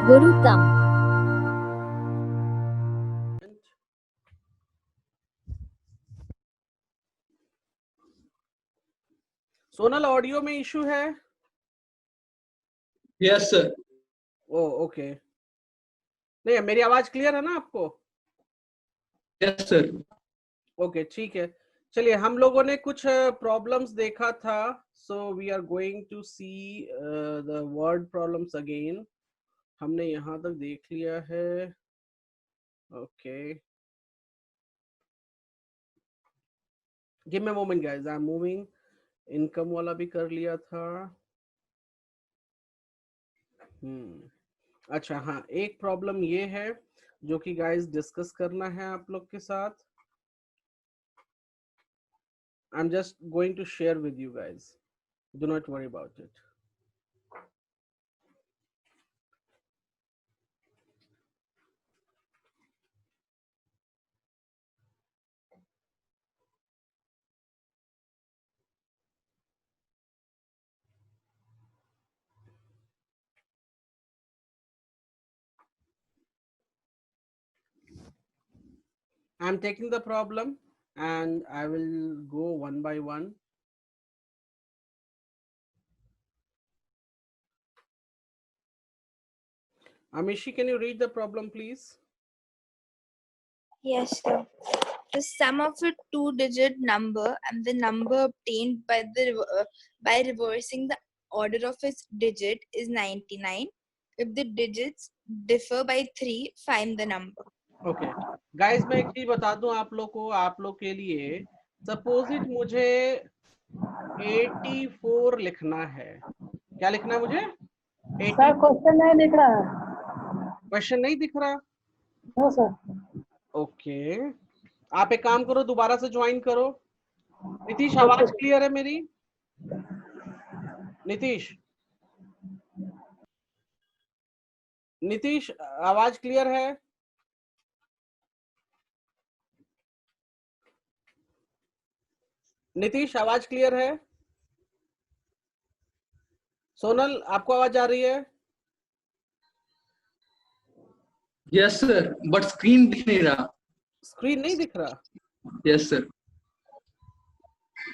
गुरुतम। Sonal, audio में issue है? Yes sir. Oh okay, नहीं मेरी आवाज क्लियर है ना आपको? Yes sir. ओके ठीक है, चलिए हम लोगों ने कुछ प्रॉब्लम्स देखा था, so we are going to see the word problems again. हमने यहाँ तक देख लिया है। Okay, give me a moment guys, I am moving. Income वाला भी कर लिया था। अच्छा हाँ, एक प्रॉब्लम ये है जो कि गाइस डिस्कस करना है आप लोग के साथ। I'm just going to share with you guys. Do not worry about it. I'm taking the problem and I will go one by one. Amishi, can you read the problem, please? Yes, sir. The sum of a two-digit number and the number obtained by reversing the order of its digit is 99. If the digits differ by 3, find the number. Okay, guys, मैं एक चीज बता दूं आप लोग के लिए। Suppose it मुझे 84 लिखना है। क्या लिखना है मुझे? सर क्वेश्चन नहीं दिख रहा है। क्वेश्चन नहीं दिख रहा? No sir. ओके, आप एक काम करो, दोबारा से ज्वाइन करो। नीतीश, आवाज क्लियर है मेरी? नीतीश आवाज क्लियर है? नीतीश आवाज क्लियर है? सोनल, आपको आवाज आ रही है? यस सर, बट स्क्रीन दिख नहीं रहा। स्क्रीन नहीं दिख रहा? Yes sir.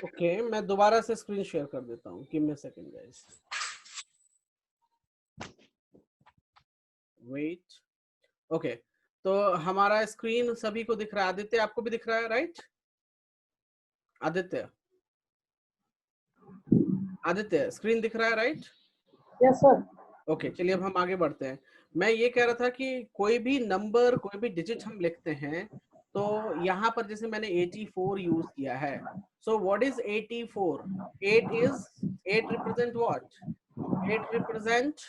ओके, मैं दोबारा से स्क्रीन शेयर कर देता हूँ। Give me a second guys, wait. Okay, तो हमारा स्क्रीन सभी को दिख रहा है। आदित्य, आपको भी दिख रहा है राइट? आदित्य स्क्रीन दिख रहा है राइट? Yes sir. ओके, चलिए अब हम आगे बढ़ते हैं। मैं ये कह रहा था कि कोई भी नंबर, कोई भी डिजिट हम लिखते हैं, तो यहाँ पर जैसे मैंने 84 यूज किया है। So what is 84? 8 represent what? 8 represent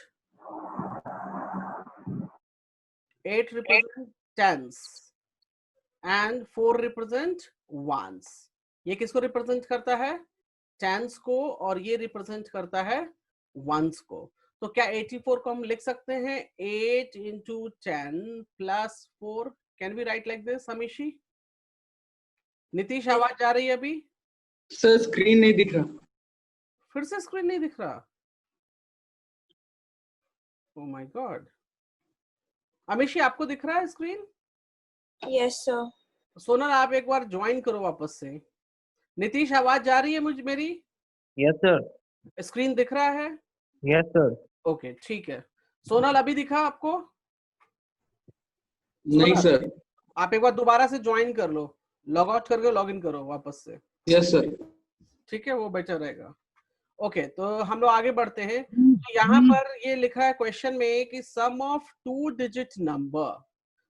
tens and 4 represent ones। ये किसको रिप्रेजेंट करता है? tens को, और ये रिप्रेजेंट करता है ones को। तो क्या 84 को हम लिख सकते हैं 8 into 10 plus 4? Can we write like this Amishi? Nitish आवाज आ रही है अभी? सर स्क्रीन नहीं दिख रहा। फिर से स्क्रीन नहीं दिख रहा? Oh my God. अमीशी, आपको दिख रहा है स्क्रीन? Yes, sir. सोनल, आप एक बार ज्वाइन करो वापस से। नीतीश, आवाज आ रही है मुझे मेरी? Yes sir. स्क्रीन दिख रहा है? Yes sir. ओके ठीक है। सोनल, अभी दिखा आपको? नहीं सर। आप एक बार दोबारा से ज्वाइन कर लो, लॉग आउट करके लॉग इन करो वापस से। Yes sir. ठीक है, वो बेटर रहेगा। ओके, तो हम लोग आगे बढ़ते हैं। तो यहाँ पर ये लिखा है क्वेश्चन में कि sum of two digit number.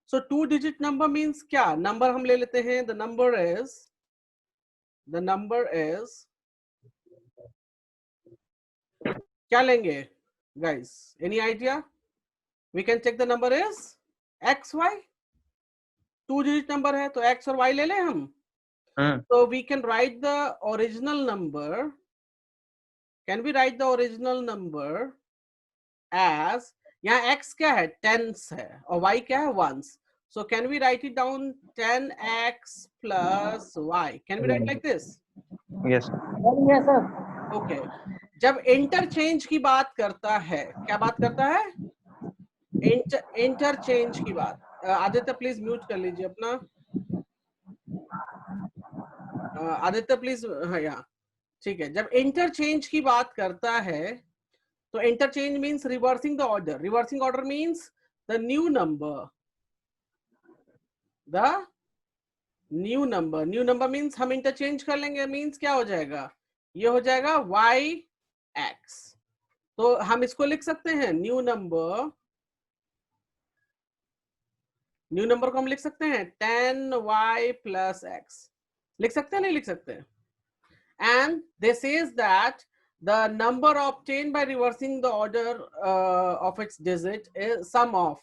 So two digit number means क्या? नंबर हम ले लेते हैं, द नंबर इज क्या लेंगे guys? Any idea? We can check the number is X Y. Two digit number है तो एक्स और वाई ले लें हम। So we can write the original number. Can we write the original number as, यहाँ x क्या है? tens है, और y क्या है? ones. So can we write it down 10x plus y? Can we write like this? Yes yes sir. Okay. जब interchange की बात करता है, क्या बात करता है? इंटरचेंज की बात, आदित्य प्लीज म्यूट कर लीजिए अपना, आदित्य प्लीज, हाँ यहाँ ठीक है। जब इंटरचेंज की बात करता है तो interchange means reversing the order, reversing order means the new number, new number means हम इंटरचेंज कर लेंगे, मींस क्या हो जाएगा, ये हो जाएगा y x। तो हम इसको लिख सकते हैं न्यू नंबर को हम लिख सकते हैं 10y plus x, लिख सकते हैं नहीं लिख सकते हैं? And this is that the number obtained by reversing the order of its digit is sum of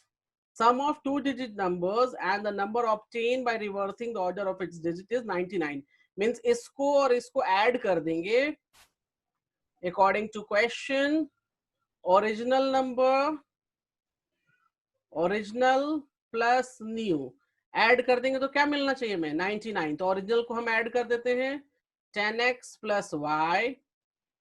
two-digit numbers, and the number obtained by reversing the order of its digit is 99. Means इसको और इसको add कर देंगे according to question, original plus new add कर देंगे तो क्या मिलना चाहिए हमें 99। तो ओरिजिनल को हम ऐड कर देते हैं 10x plus y,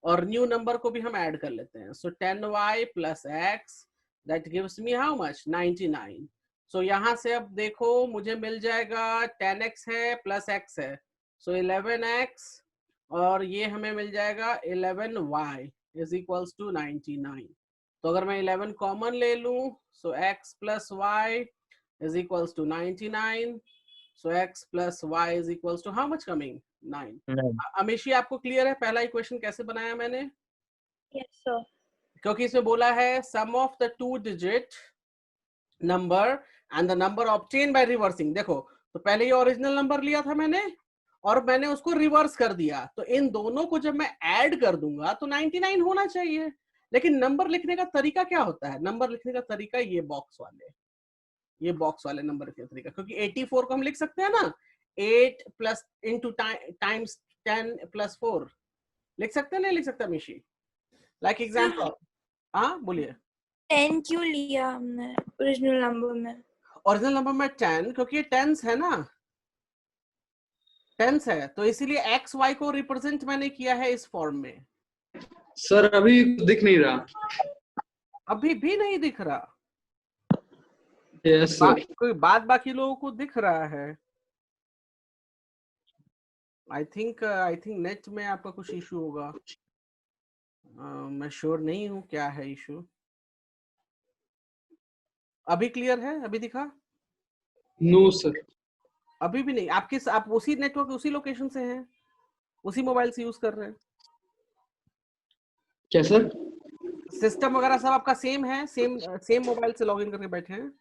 और न्यू नंबर को भी हम ऐड कर लेते हैं, सो 10y plus x that gives me how much 99। सो यहाँ से अब देखो मुझे मिल जाएगा 10x है प्लस x है, सो 11x, और ये हमें मिल जाएगा 11y is equals to 99। तो अगर मैं 11 कॉमन ले लूं, सो x plus y is equals to 99, so x plus y is equals to how much coming 9। Amishi आपको क्लियर है पहला इक्वेशन कैसे बनाया मैंने? Yes, sir. क्योंकि इसमें बोला है sum of the two digit number and the number obtained by reversing. देखो तो पहले ये ओरिजिनल नंबर लिया था मैंने और मैंने उसको रिवर्स कर दिया, तो इन दोनों को जब मैं ऐड कर दूंगा तो 99 होना चाहिए। लेकिन नंबर लिखने का तरीका क्या होता है? नंबर लिखने का तरीका ये बॉक्स वाले नंबर लिखने का तरीका, क्योंकि 84 को हम लिख सकते हैं ना 8 प्लस इंटू टाइम्स 10 प्लस 4, लिख सकते हैं नहीं लिख सकते मिशी? लाइक एग्जाम्पल, हाँ बोलिए। 10 क्यों लिया हमने ओरिजिनल नंबर में? ओरिजिनल नंबर में 10 क्योंकि ये टेंस है ना, टेंस है, तो इसीलिए एक्स वाई को रिप्रेजेंट मैंने किया है इस फॉर्म में। सर अभी दिख नहीं रहा। अभी भी नहीं दिख रहा? Yes sir. कोई बात बाकी लोगों को दिख रहा है? आई थिंक नेट में आपका कुछ इशू होगा, मैं श्योर नहीं हूँ क्या है इशू। अभी क्लियर है? अभी दिखा? No sir. अभी भी नहीं? आप उसी नेटवर्क उसी लोकेशन से हैं, उसी मोबाइल से यूज कर रहे हैं? क्या सर? सिस्टम वगैरह सब आपका सेम है, सेम मोबाइल से लॉगिन करके बैठे हैं?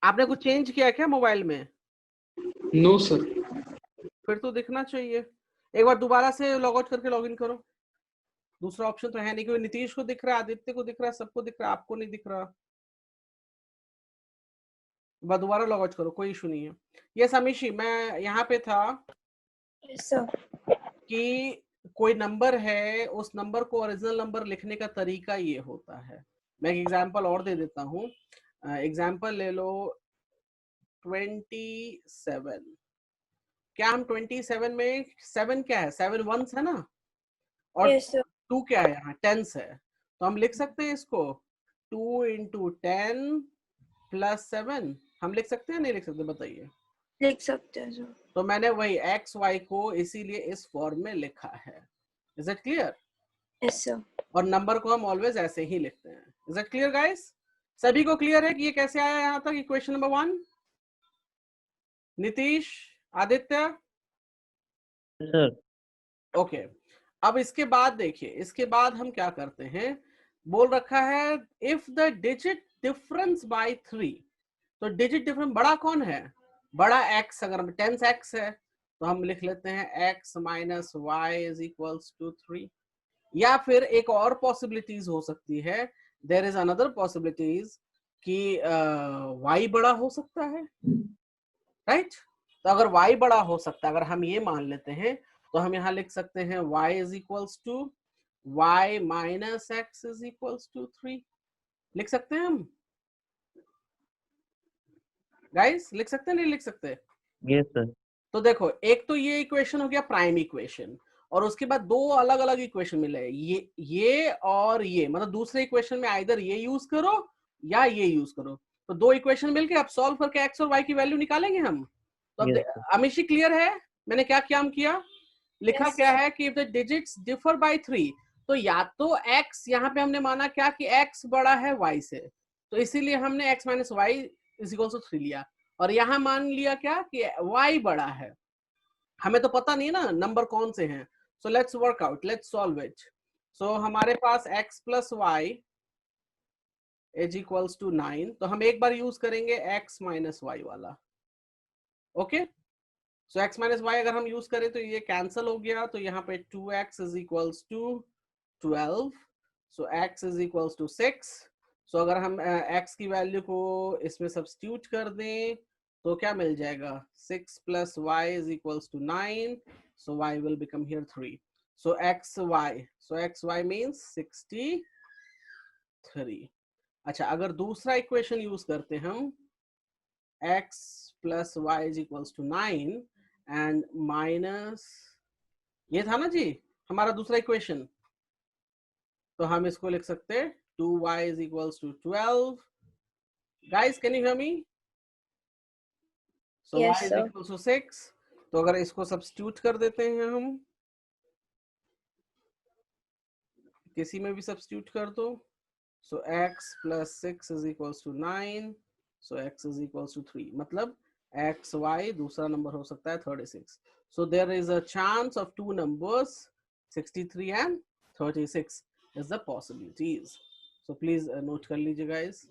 आपने कुछ चेंज किया क्या मोबाइल में? No sir. फिर तो दिखना चाहिए। एक बार दोबारा से लॉग आउट करके लॉगिन करो, दूसरा ऑप्शन तो है नहीं, क्योंकि नीतीश को दिख रहा है, आदित्य को दिख रहा है, सबको दिख रहा है, आपको नहीं दिख रहा। बस दोबारा लॉग आउट करो, कोई इशू नहीं है। ये समीशी मैं यहाँ पे था कि कोई नंबर है, उस नंबर को ओरिजिनल नंबर लिखने का तरीका ये होता है। मैं एक एग्जांपल और दे देता हूँ, एग्जांपल ले लो 27। क्या हम 27 में 7 क्या है? 7 वंस है ना, और 2 क्या है यहाँ? टेंस है। तो हम लिख सकते हैं इसको 2 into 10 plus 7। हम लिख सकते हैं नहीं लिख सकते? बताइए। लिख सकते हैं सर। तो मैंने वही एक्स वाई को इसीलिए इस फॉर्म में लिखा है। Is it clear? Yes sir. और नंबर को हम ऑलवेज ऐसे ही लिखते हैं। Is it clear guys? सभी को क्लियर है कि ये कैसे आया यहाँ तक? Equation number 1। Nitish, Aditya, sir. Okay. अब इसके बाद देखिए, इसके बाद हम क्या करते हैं, बोल रखा है if the digit difference bye 3। तो डिजिट डिफरेंस बड़ा कौन है? बड़ा x। अगर 10x है तो हम लिख लेते हैं x minus y is equals to 3। या फिर एक और पॉसिबिलिटीज हो सकती है, देयर इज अनदर पॉसिबिलिटीज कि y बड़ा हो सकता है, राइट? तो अगर y बड़ा हो सकता है, अगर हम ये मान लेते हैं, तो हम यहाँ लिख सकते हैं y is equals to y minus x is equals to 3। लिख सकते हैं हम गाइस? लिख सकते हैं नहीं लिख सकते? Yes sir. तो देखो, एक तो ये इक्वेशन हो गया प्राइम इक्वेशन, और उसके बाद दो अलग अलग इक्वेशन मिले, ये और ये, मतलब दूसरे इक्वेशन में आइदर ये यूज करो या ये यूज करो। तो दो इक्वेशन मिलके अब सॉल्व करके एक्स और वाई की वैल्यू निकालेंगे हम। तो अब Yes, sir. अमिशी क्लियर है मैंने क्या क्या किया? लिखा Yes. क्या है कि if the digits differ by 3, तो या तो x, यहाँ पे हमने माना क्या कि x बड़ा है y से, तो इसीलिए हमने x minus y is equal to 3 लिया। और यहाँ मान लिया क्या कि y बड़ा है, हमें तो पता नहीं ना नंबर कौन से हैं। So let's work out, let's solve it. So हमारे पास x plus Y is equals to 9, तो हम एक बार यूज करेंगे x माइनस वाई वाला। Okay, so x minus Y अगर हम यूज करें तो ये कैंसिल हो गया, तो यहाँ पे 2x is equals to 12, so x is equals to 6। So अगर हम x की वैल्यू को इसमें सब्स्टिट्यूट कर दें तो क्या मिल जाएगा? 6 plus Y is equals to 9, so y will become here 3। So xy means 63। अच्छा, अगर दूसरा इक्वेशन यूज करते हम x plus Y is equals to 9 and minus, ये था ना जी हमारा दूसरा इक्वेशन, तो हम इसको लिख सकते हैं 2y is equals to 12। Guys can you hear me? So Yes, y is sir. Equals to 6, तो अगर इसको सब्स्टिट्यूट कर देते हैं हम, किसी में भी सब्स्टिट्यूट कर दो, so x plus 6 is equals to 9, so x is equals to 3, मतलब एक्स वाई दूसरा नंबर हो सकता है 36। So there is a chance of two numbers 63 and 36 is the possibilities. So please note कर लीजिए गाइस।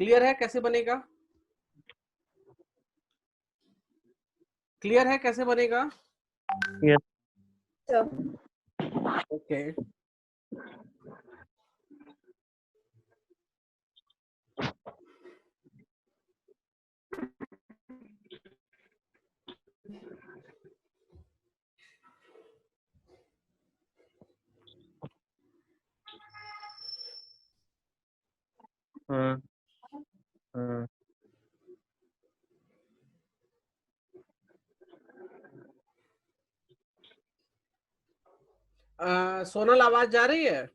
क्लियर है कैसे बनेगा? क्लियर है कैसे बनेगा? Yes. Sir. Okay, Hmm. Hmm. Sonal आवाज जा रही है?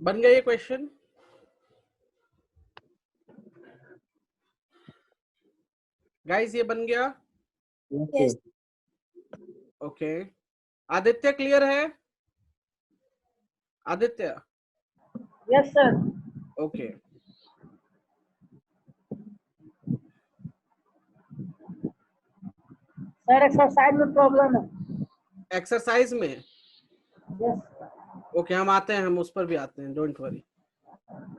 बन गया ये क्वेश्चन? गाइस ये बन गया? Yes. ओके, आदित्य क्लियर है? Aditya yes sir. Okay, sir exercise में प्रॉब्लम है। एक्सरसाइज में? यस। ओके, हम आते हैं, हम उस पर भी आते हैं, डोंट वरी।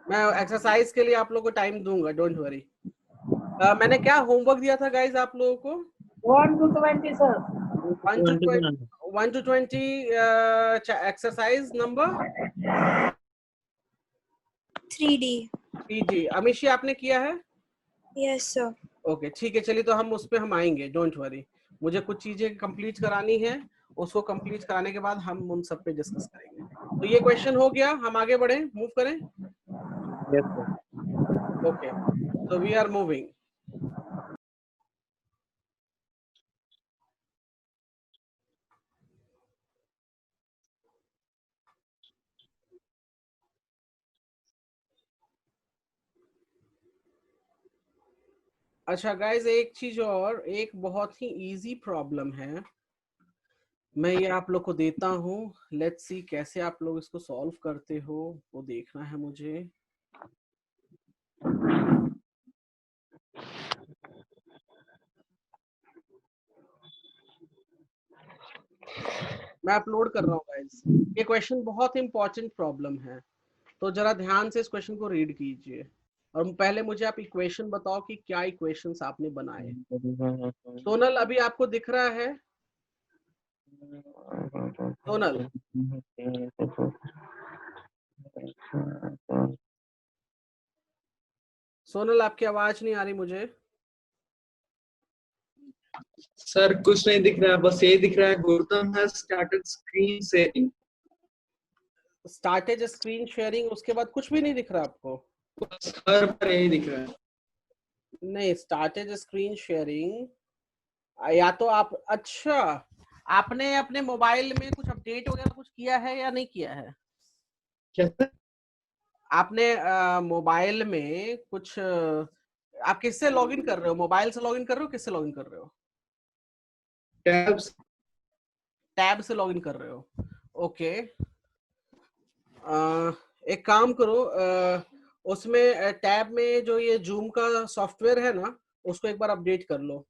मैं एक्सरसाइज के लिए आप लोगों को टाइम दूंगा, डोंट वरी। मैंने क्या होमवर्क दिया था गाइस आप लोगों को? 1 to 20 sir. 1 to 20 exercise number 3D. जी। अमिशी आपने किया है? Yes, sir. ओके ठीक है, चलिए तो हम उस पे हम आएंगे, डोंट वरी। मुझे कुछ चीजें कंप्लीट करानी है, उसको कंप्लीट कराने के बाद हम उन सब पे डिस्कस करेंगे। तो ये क्वेश्चन हो गया, हम आगे बढ़े, मूव करें। Yes, sir. Okay, so we are moving. अच्छा गाइस, एक चीज और, एक बहुत ही इजी प्रॉब्लम है, मैं ये आप लोग को देता हूँ। लेट्स सी कैसे आप लोग इसको सॉल्व करते हो, वो देखना है मुझे। मैं अपलोड कर रहा हूँ गाइस। ये क्वेश्चन बहुत इंपॉर्टेंट प्रॉब्लम है, तो जरा ध्यान से इस क्वेश्चन को रीड कीजिए, और पहले मुझे आप इक्वेशन बताओ कि क्या इक्वेशंस आपने बनाए। सोनल अभी आपको दिख रहा है? सोनल, सोनल आपकी आवाज नहीं आ रही मुझे। सर कुछ नहीं दिख रहा है, बस यही दिख रहा है, Gautam has started screen sharing. Started screen sharing, उसके बाद कुछ भी नहीं दिख रहा आपको? बस हर बार यही दिख रहा है। नहीं, स्टार्टेज स्क्रीन शेयरिंग, या तो आप, अच्छा, आपने अपने मोबाइल में कुछ अपडेट वगैरह कुछ किया है या नहीं किया है? क्या सर? आपने मोबाइल में कुछ आप किससे लॉगिन कर रहे हो? मोबाइल से लॉगिन कर रहे हो, किससे लॉगिन कर रहे हो? टैब्स। टैब से लॉगिन कर रहे हो, ओके। एक काम करो, उसमें टैब में जो ये जूम का सॉफ्टवेयर है ना, उसको एक बार अपडेट कर लो।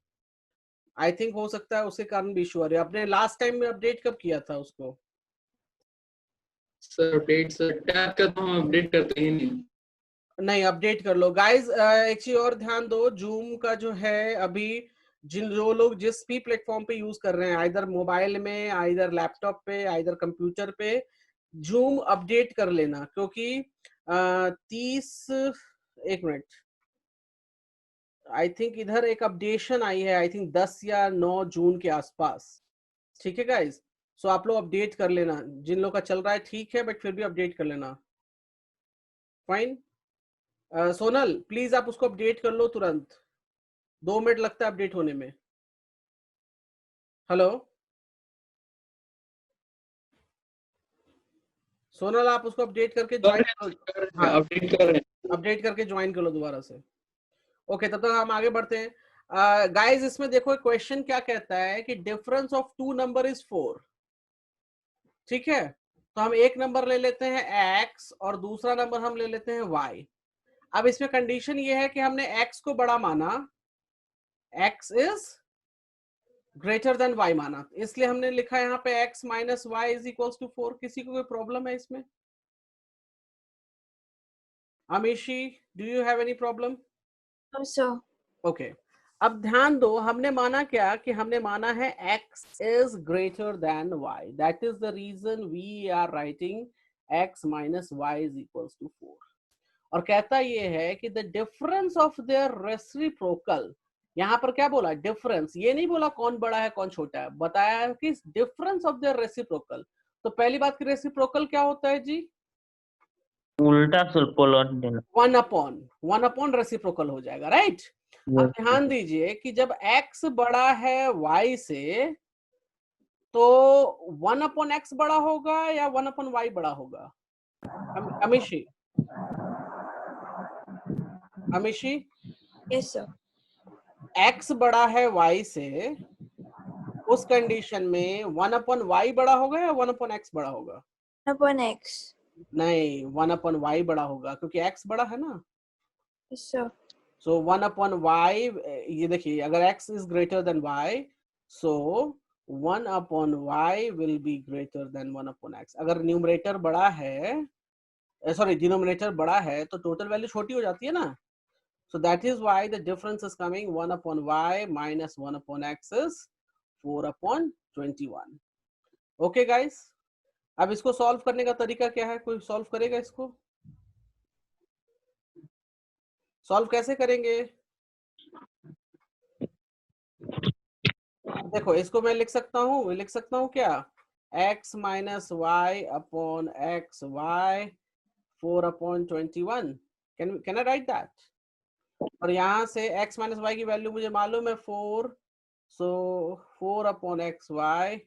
आई थिंक हो सकता है उसके कारण भी इशू आ रही है। आपने लास्ट टाइम में अपडेट कब किया था उसको? सर अपडेट, सर टैब का तो हम अपडेट करते ही नहीं। नहीं, अपडेट कर लो गाइस। एक चीज और ध्यान दो, जूम का जो है अभी, जो लोग जिस भी प्लेटफॉर्म पे यूज कर रहे हैं, आइदर मोबाइल में, आइदर लैपटॉप पे, आइदर कंप्यूटर पे, जूम अपडेट कर लेना, क्योंकि 30, एक मिनट, आई थिंक इधर एक अपडेशन आई है, आई थिंक 10 या 9 जून के आसपास। ठीक है गाइस, सो आप लोग अपडेट कर लेना, जिन लोग का चल रहा है ठीक है, बट फिर भी अपडेट कर लेना। फाइन। सोनल प्लीज आप उसको अपडेट कर लो तुरंत, 2 मिनट लगता है अपडेट होने में। हेलो सोनल, आप उसको अपडेट करके ज्वाइन करो। हाँ, अपडेट कर रहे हैं। अपडेट करके ज्वाइन कर लो दोबारा से। ओके, तब तक हम आगे बढ़ते हैं। गाइस इसमें देखो क्वेश्चन क्या कहता है कि डिफरेंस ऑफ 2 नंबर इज 4। ठीक है, तो हम एक नंबर ले लेते हैं x और दूसरा नंबर हम ले लेते हैं y। अब इसमें कंडीशन ये है कि हमने x को बड़ा माना, x is greater than y माना, इसलिए हमने लिखा यहाँ पे x minus y is equals to 4। किसी को कोई प्रॉब्लम है इसमें? Amishi, do you have any problem? No, sir. Okay, अब ध्यान दो, हमने माना क्या, कि हमने माना है x is greater than y, that is the reason we are writing x minus y is equals to 4। और कहता ये है कि the difference of their reciprocal, यहां पर क्या बोला, डिफरेंस, ये नहीं बोला कौन बड़ा है कौन छोटा है, बताया कि डिफरेंस ऑफ देयर रेसिप्रोकल। तो पहली बात की रेसिप्रोकल क्या होता है जी? उल्टा पलट देना। 1 अपॉन रेसिप्रोकल हो जाएगा, राइट? अब ध्यान दीजिए कि जब x बड़ा है y से, तो 1/x बड़ा होगा या 1/y बड़ा होगा? Amishi, Amishi, Yes, sir. x बड़ा है y से, उस कंडीशन में 1/y बड़ा होगा या 1/x बड़ा होगा? 1 upon x. नहीं, 1/y बड़ा होगा, क्योंकि x बड़ा है ना। Yes, sir. सो 1/y, ये देखिए, अगर x is greater than y, so 1/y will be greater than 1/x। अगर न्यूमरेटर बड़ा है, सॉरी डिनोमिनेटर बड़ा है, तो टोटल वैल्यू छोटी हो जाती है ना। So that is why the difference is coming 1/y minus 1/x is 4/21. Okay guys, अब इसको सॉल्व करने का तरीका क्या है? कोई सॉल्व करेगा इसको? सॉल्व कैसे करेंगे? देखो, इसको मैं लिख सकता हूँ क्या, x minus y upon X Y 4/21। Can I write that? और यहाँ से x माइनस वाई की वैल्यू मुझे मालूम है 4, सो 4/xy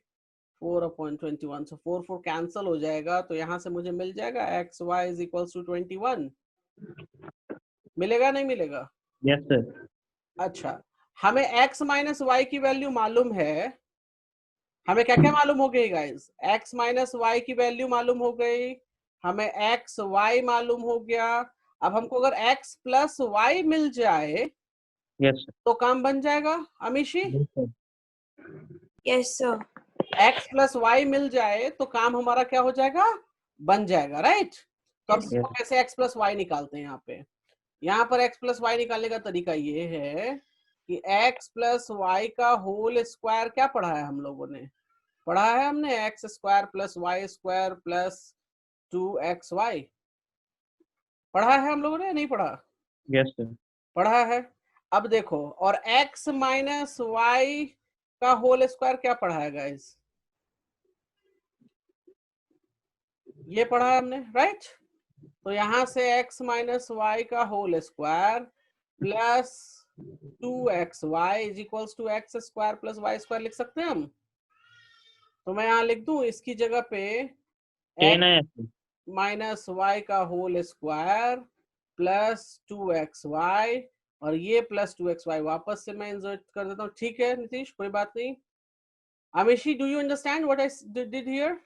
4/21, सो 4 कैंसल हो जाएगा, तो यहाँ से मुझे मिल जाएगा xy इज इक्वल्स टू 21। मिलेगा नहीं मिलेगा? Yes sir. अच्छा, हमें x माइनस वाई की वैल्यू मालूम है, हमें क्या क्या मालूम हो गई गाइस? x माइनस वाई की वैल्यू मालूम हो गई, हमें x y मालूम हो गया। अब हमको अगर x प्लस वाई मिल जाए यस तो काम बन जाएगा Amishi. Sir. Yes, sir. x plus Y मिल जाए तो काम हमारा क्या हो जाएगा, बन जाएगा, राइट? तो अब Yes. देखो कैसे x प्लस वाई निकालते हैं। यहाँ पर x प्लस वाई निकालने का तरीका ये है कि x प्लस वाई का होल स्क्वायर क्या पढ़ा है हम लोगों ने? पढ़ा है हमने x square plus y square plus 2xy। पढ़ा है हम लोगों ने, नहीं पढ़ा? Yes sir. पढ़ा है। अब देखो, और x माइनस वाई का होल स्क्वायर क्या पढ़ा है गाइस? ये पढ़ा है हमने, राइट? तो यहां से x माइनस वाई का whole square plus 2xy is equals to x square plus y square लिख सकते हैं हम। तो मैं यहाँ लिख दूं इसकी जगह पे 10 है माइनस वाई का होल स्क्वायर प्लस 2xy, और ये प्लस 2xy वापस से मैं इंसर्ट कर देता हूँ। ठीक है नीतीश, कोई बात नहीं। Amishi, do you understand what I did here?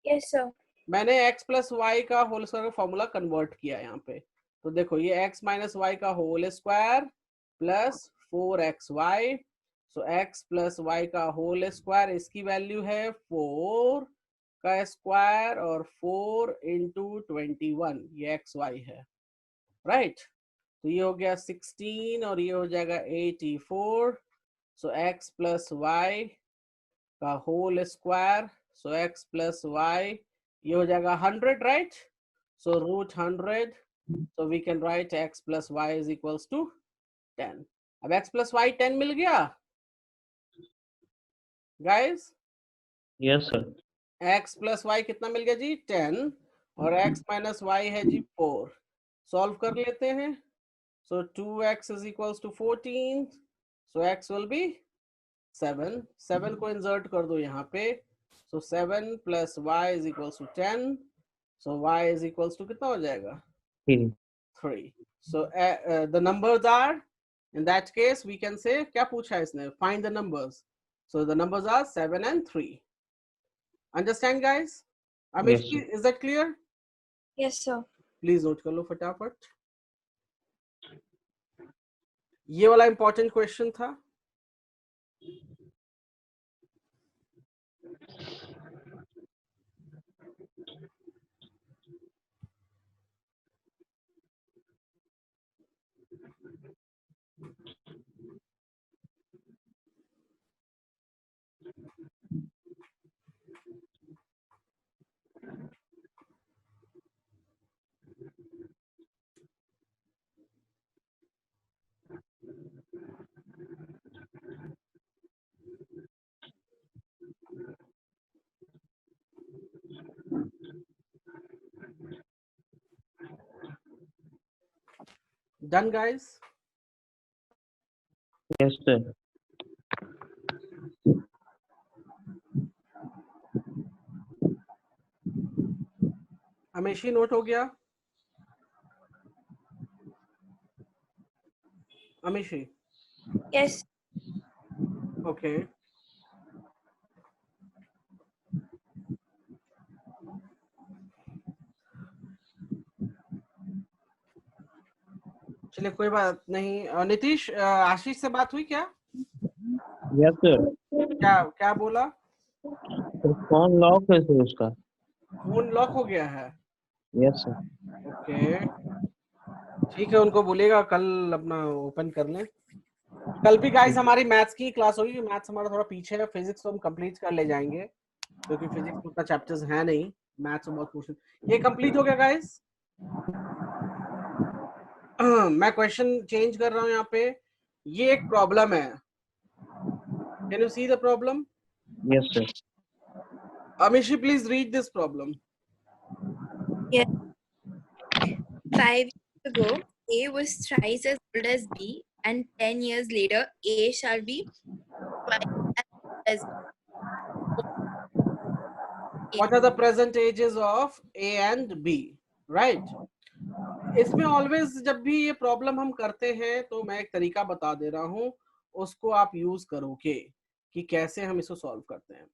Yes, sir. मैंने x प्लस वाई का होल स्क्वायर का फॉर्मूला कन्वर्ट किया यहाँ पे। तो देखो ये x माइनस वाई का whole square plus 4xy, so x plus Y का होल स्क्वायर, इसकी वैल्यू है 4 का स्क्वायर और 4 इंटू 21, ये xy है, राइट? तो ये हो गया 16 और ये हो जाएगा 84, सो x प्लस वाई का whole square, so x plus y ये हो जाएगा 100, right? So root 100, so we can write x plus y is equals to 10. अब x plus y 10 मिल गया guys? Yes sir. x plus y कितना मिल गया जी? 10, और x minus y है जी 4। Solve कर लेते हैं। so 2x is equals to 14, so x will be 7। 7 को इंसर्ट कर दो यहाँ पे, so 7 plus y is equals to 10, so y is equals to कितना हो जाएगा? 3. So the numbers are, in that case we can say, क्या पूछा है इसने? Find the numbers. So the numbers are 7 and 3. Understand guys? Amish, Yes, is that clear? Yes, sir. Please note कर लो फटाफट। ये वाला important question था। Done guys? Yes sir. Amishi note हो गया? अमेशी? Yes. Okay. चलिए कोई बात नहीं। नीतीश, आशीष से बात हुई क्या? Yes sir. क्या क्या बोला? फोन लॉक है सर उसका। फोन लॉक हो गया है? Yes sir. ओके, ठीक है, उनको बोलेगा कल अपना ओपन कर लें। कल भी गाइस हमारी मैथ्स की क्लास होगी। मैथ्स हमारा थोड़ा पीछे है, फिजिक्स तो हम कंप्लीट कर ले जाएंगे क्योंकि फिजिक्स में उतना चैप्टर्स है नहीं, मैथ्स में बहुत क्वेश्चन। ये कंप्लीट हो गया गाइस? मैं क्वेश्चन चेंज कर रहा हूँ यहाँ पे। ये एक प्रॉब्लम है, can you see the problem? Yes sir. Amishi, please read this problem. Yes. 5 years ago, A was thrice as old as B, and 10 years later, A shall be twice as old as B. What are the present ages of A and B? Right? इसमें always जब भी ये problem हम करते हैं तो मैं एक तरीका बता दे रहा हूँ, उसको आप यूज करोगे कि कैसे हम इसको सॉल्व करते हैं।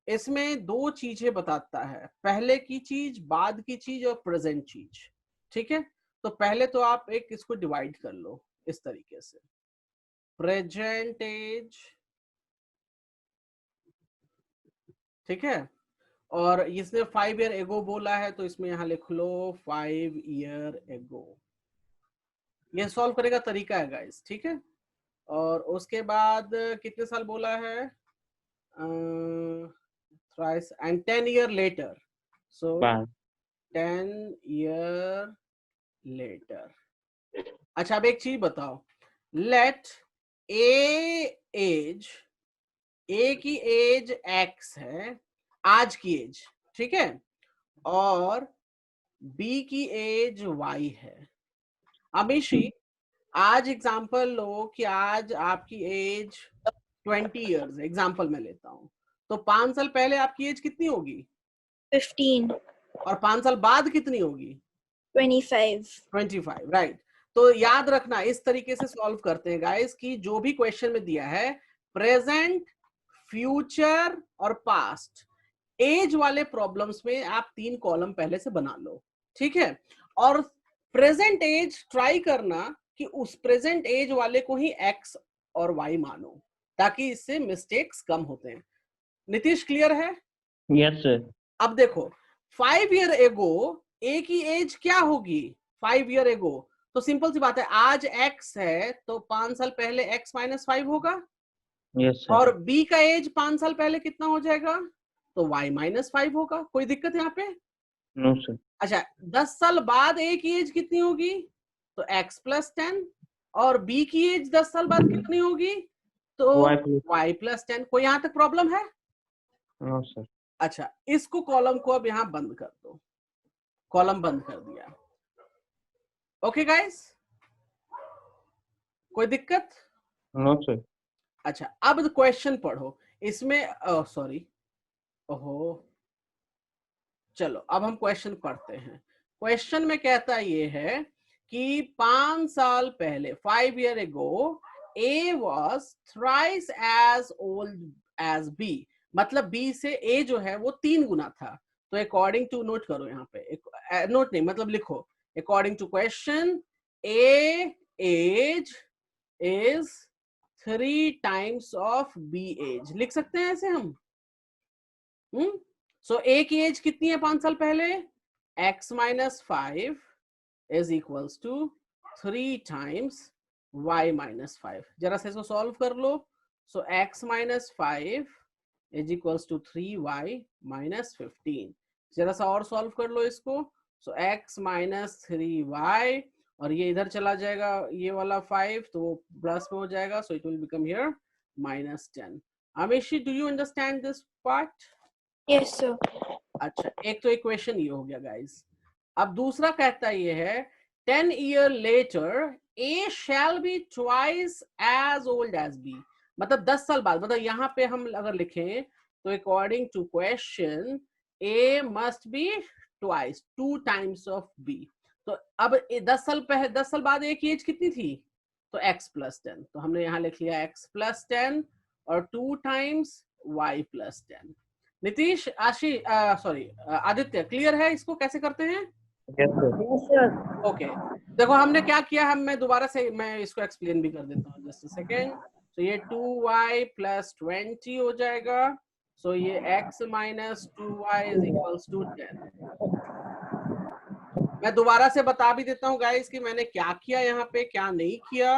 इसमें दो चीजें बताता है, पहले की चीज, बाद की चीज और प्रेजेंट चीज। ठीक है, तो पहले तो आप एक इसको डिवाइड कर लो इस तरीके से, प्रेजेंट एज, ठीक है, और इसने 5 ईयर एगो बोला है तो इसमें यहाँ लिख लो 5 ईयर एगो। ये सॉल्व करने का तरीका है गाइस, ठीक है। और उसके बाद कितने साल बोला है? thrice and 10 year later, so 10 year later। अच्छा अब एक चीज बताओ, लेट एज, ए की एज x है, आज की एज, ठीक है, और बी की एज y है। अमीशी, आज एग्जांपल लो कि आज आपकी एज 20 इयर्स, एग्जांपल मैं लेता हूं, तो 5 साल पहले आपकी एज कितनी होगी? 15. और 5 साल बाद कितनी होगी? 25. 25, राइट। तो याद रखना, इस तरीके से सॉल्व करते हैं गाइस कि जो भी क्वेश्चन में दिया है, प्रेजेंट, फ्यूचर और पास्ट, एज वाले प्रॉब्लम्स में आप 3 कॉलम पहले से बना लो, ठीक है। और प्रेजेंट एज ट्राई करना कि उस प्रेजेंट एज वाले को ही एक्स और वाई मानो, ताकि इससे मिस्टेक्स कम होते हैं। नीतीश, क्लियर है? Yes sir. अब देखो, 5 ईयर एगो ए की एज क्या होगी? 5 ईयर एगो, तो सिंपल सी बात है, आज x है तो 5 साल पहले x माइनस 5 होगा। Yes sir. और b का एज 5 साल पहले कितना हो जाएगा? तो y माइनस 5 होगा। कोई दिक्कत यहाँ पे? No sir. अच्छा, 10 साल बाद a की एज कितनी होगी? तो x प्लस 10। और b की एज 10 साल बाद कितनी होगी? तो y प्लस 10। कोई यहाँ तक प्रॉब्लम है? No sir. अच्छा, इसको कॉलम को अब यहाँ बंद कर दो, कॉलम बंद कर दिया। ओके गाइस, कोई दिक्कत? No sir. अच्छा, अब क्वेश्चन पढ़ो। इसमें सॉरी, ओहो, चलो अब हम क्वेश्चन पढ़ते हैं। क्वेश्चन में कहता ये है कि 5 साल पहले, 5 year ago, A was thrice as old as B, मतलब बी से ए जो है वो 3 गुना था। तो अकॉर्डिंग टू, नोट करो यहाँ पे, नोट नहीं मतलब लिखो, according to question, A age is 3 times of B age. लिख सकते हैं ऐसे हम? सो ए की एज कितनी है 5 साल पहले? x minus 5 is equals to 3 times y minus 5। जरा से इसको सॉल्व कर लो। So x minus 5 is equals to 3y minus 15। जरा सा और सॉल्व कर लो इसको। सो x माइनस 3y, और ये इधर चला जाएगा, ये वाला 5 तो वो प्लस में हो जाएगा, so it will become here minus 10। Amishi, do you understand this part? Yes, sir. अच्छा, एक तो इक्वेशन ये हो गया गाइस। अब दूसरा कहता ये है 10 year later A shall be twice as old as B, मतलब 10 साल बाद, मतलब यहाँ पे हम अगर लिखें तो according to question A must be twice, 2 times of B. तो अब 10 साल पहले, 10 साल बाद ए की एज कितनी थी? तो x प्लस 10, तो हमने यहाँ लिख लिया x प्लस 10 और 2 times y plus 10। Nitish, sorry Aditya, clear है इसको कैसे करते हैं? Yes sir. Yes, sir. Okay, देखो हमने क्या किया, मैं दोबारा से मैं इसको एक्सप्लेन भी कर देता हूँ, जस्ट अ सेकेंड। तो ये 2y प्लस 20 हो जाएगा। सो ये x minus 2y is equals to 10। मैं दोबारा से बता भी देता हूँ गाइस कि मैंने क्या किया यहाँ पे, क्या नहीं किया।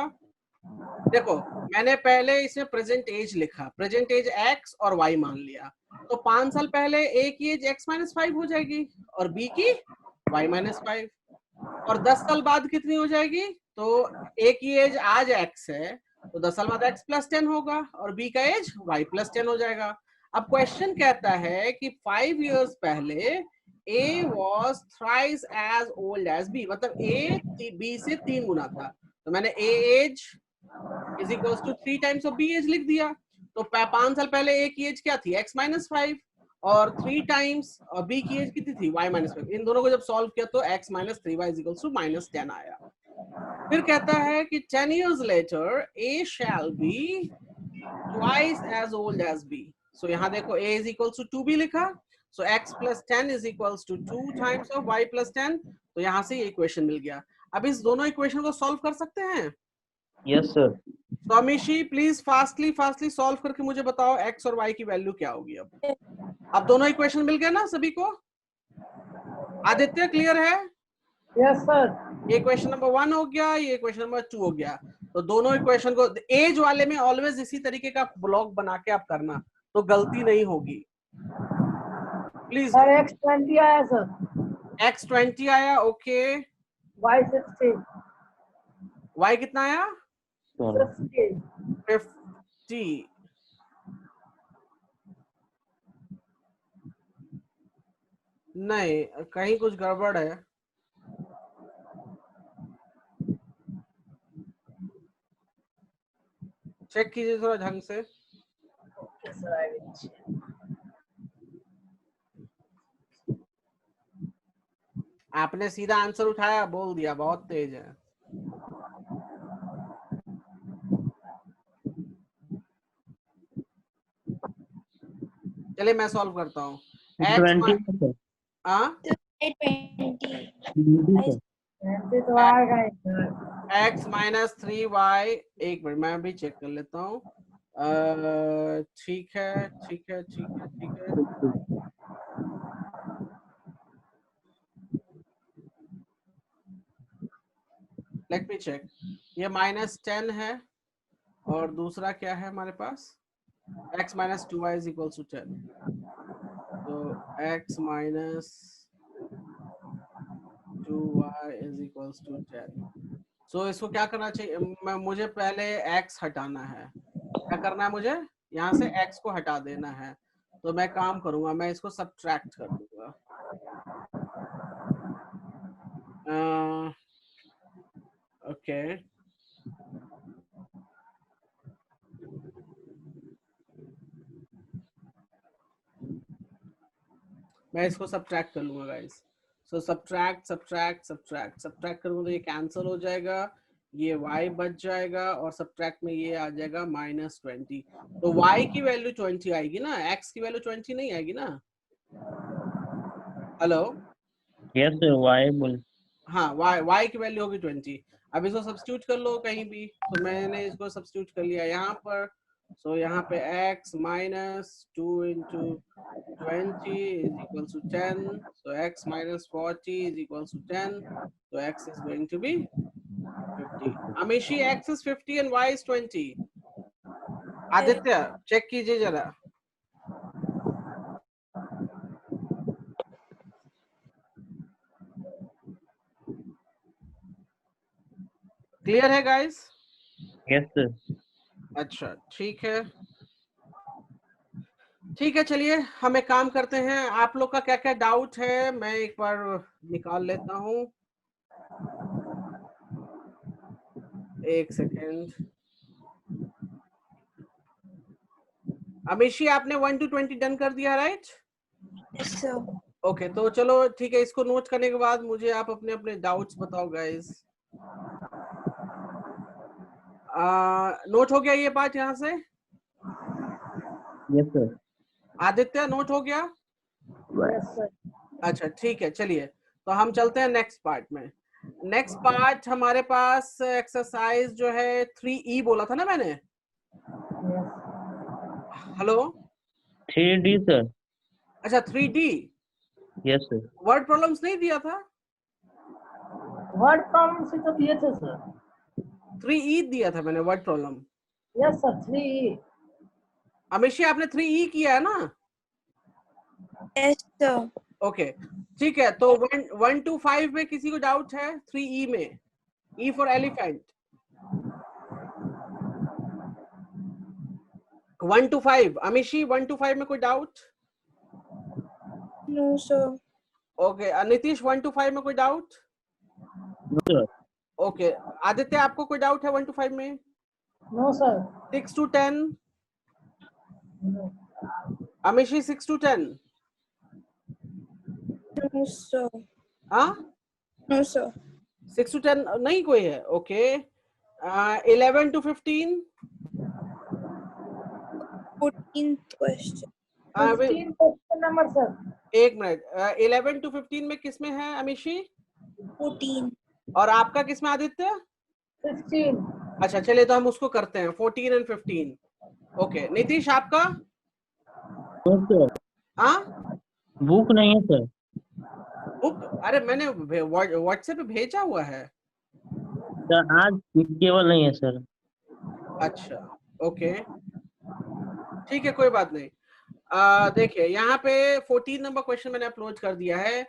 देखो, मैंने पहले इसमें प्रेजेंट एज लिखा, प्रेजेंट एज x और y मान लिया। तो 5 साल पहले a की एज x माइनस 5 हो जाएगी और b की y माइनस 5। और 10 साल बाद कितनी हो जाएगी? तो a की एज आज x है तो 10 साल बाद x प्लस 10 होगा और b का एज y प्लस 10 हो जाएगा। अब क्वेश्चन कहता है कि 5 इयर्स पहले a was thrice as old as b, मतलब a b से 3 गुना था। तो मैंने a age is equals to 3 times of B age लिख दिया। तो 5 साल पहले ए की एज क्या थी? x माइनस 5 और 3 टाइम्स, और बी की एज कितनी थी? y minus 5। इन दोनों को जब सॉल्व किया तो x minus 3y is equals to minus 10 आया। फिर कहता है कि 10 years later a shall be twice as old as b। सो यहाँ देखो a is equals to 2b लिखा, so x plus 10 is equals to 2 times of y plus 10। तो यहाँ से ये इक्वेशन मिल गया। अब इस दोनों इक्वेशन को सॉल्व कर सकते हैं? Yes sir. तो अमीशी, प्लीज फास्टली सॉल्व करके मुझे बताओ x और y की वैल्यू क्या होगी। अब दोनों इक्वेशन मिल गए ना सभी को? आदित्य, क्लियर है? Yes, sir. ये इक्वेशन नंबर 1 हो गया, ये इक्वेशन नंबर 2 हो गया। तो दोनों इक्वेशन को एज वाले में ऑलवेज इसी तरीके का ब्लॉक बना के आप करना, तो गलती नहीं होगी प्लीज। Sir, X20 आया sir. x20 आया, ओके। Y60. y कितना आया? Sorry. 50. 50. नहीं, कहीं कुछ गड़बड़ है। चेक कीजिए थोड़ा ढंग से। Okay, sir, I will check. आपने सीधा आंसर उठाया, बोल दिया, बहुत तेज है। चलिए मैं सॉल्व करता हूँ। 20 sir. हाँ, 20. 20 sir. 20 तो आएगा ही, sir. x माइनस 3y, एक मिनट मैं भी चेक कर लेता हूँ। ठीक है, ठीक है, ठीक है, ठीक है। Let me check. ये -10 है और दूसरा क्या है हमारे पास, x minus 2y is equal to 10। तो x minus 2y is equal to 10। So इसको क्या करना चाहिए, मुझे पहले x हटाना है। क्या करना है मुझे, यहाँ से x को हटा देना है। तो मैं काम करूंगा, मैं इसको सब्ट्रैक्ट कर दूंगा। ओके, मैं इसको सब्ट्रैक्ट कर लूंगा गाइस। सो सब्ट्रैक्ट सब्ट्रैक्ट सब्ट्रैक्ट सब्ट्रैक्ट करूंगा तो ये कैंसिल हो जाएगा, ये y बच जाएगा और सब्ट्रैक्ट में ये आ जाएगा -20। तो y की वैल्यू 20 आएगी ना, x की वैल्यू 20 नहीं आएगी ना। Hello, Yes sir. Y बोल. हाँ, y की वैल्यू होगी 20। अब इसको सब्स्टिट्यूट कर लो कहीं भी, तो मैंने इसको सब्स्टिट्यूट कर लिया यहाँ पर। सो यहाँ पे x minus 2 into 20 is equals to 10. So x minus 40 is equals to 10. So x is going to be 50. Amishi, x is 50 and y is 20. Aditya check कीजिए जरा। क्लियर है गाइस? Yes sir. अच्छा, ठीक है, ठीक है। चलिए हम एक काम करते हैं, आप लोग का क्या क्या डाउट है मैं एक बार निकाल लेता हूँ। एक सेकेंड। अमिशी, आपने 1 to 20 डन कर दिया, राइट? Yes, sir. ओके, तो चलो ठीक है, इसको नोट करने के बाद मुझे आप अपने अपने डाउट्स बताओ गाइस। नोट हो गया ये बात यहाँ से? Yes sir. आदित्य नोट हो गया? Yes, sir. अच्छा ठीक है, चलिए तो हम चलते हैं नेक्स्ट पार्ट में। नेक्स्ट पार्ट हमारे पास एक्सरसाइज जो है 3E बोला था ना मैंने। Yes. Hello, 3D sir. अच्छा 3D Yes sir. Word problems नहीं दिया था, Word problem से तो दिए थे, sir. 3E दिया था मैंने word problem. Yes, sir. 3E. अमिशी, आपने 3E किया है ना? Yes, sir. ओके, ठीक है। तो 1 to 5 में किसी को डाउट है? 3E में, E for elephant. 1 to 5, अमिशी 1 to 5 में कोई doubt? No, sir. Okay, Nitish 1 to 5 में कोई doubt? No sir. Okay, Aditya आपको कोई डाउट है 1 to 5 में? No, sir. 6 to 10, No. अमिशी 6 to 10। No, sir. हाँ, No, sir. 6 to 10 नहीं कोई है। Okay, 11 to 15, 14th question. 15 question number, sir. एक मिनट, 11 to 15 में किसमें है अमिशी 14. और आपका किसमें आदित्य? 16. अच्छा चलिए, तो हम उसको करते हैं 14 and 15। ओके, नीतीश आपका? No sir. हाँ, बुक नहीं है सर। बुक, अरे मैंने व्हाट्सएप पे भेजा हुआ है। सर आज केवल नहीं है सर। अच्छा ओके, ठीक है, कोई बात नहीं। देखिए यहाँ पे 14 नंबर क्वेश्चन मैंने अपलोड कर दिया है।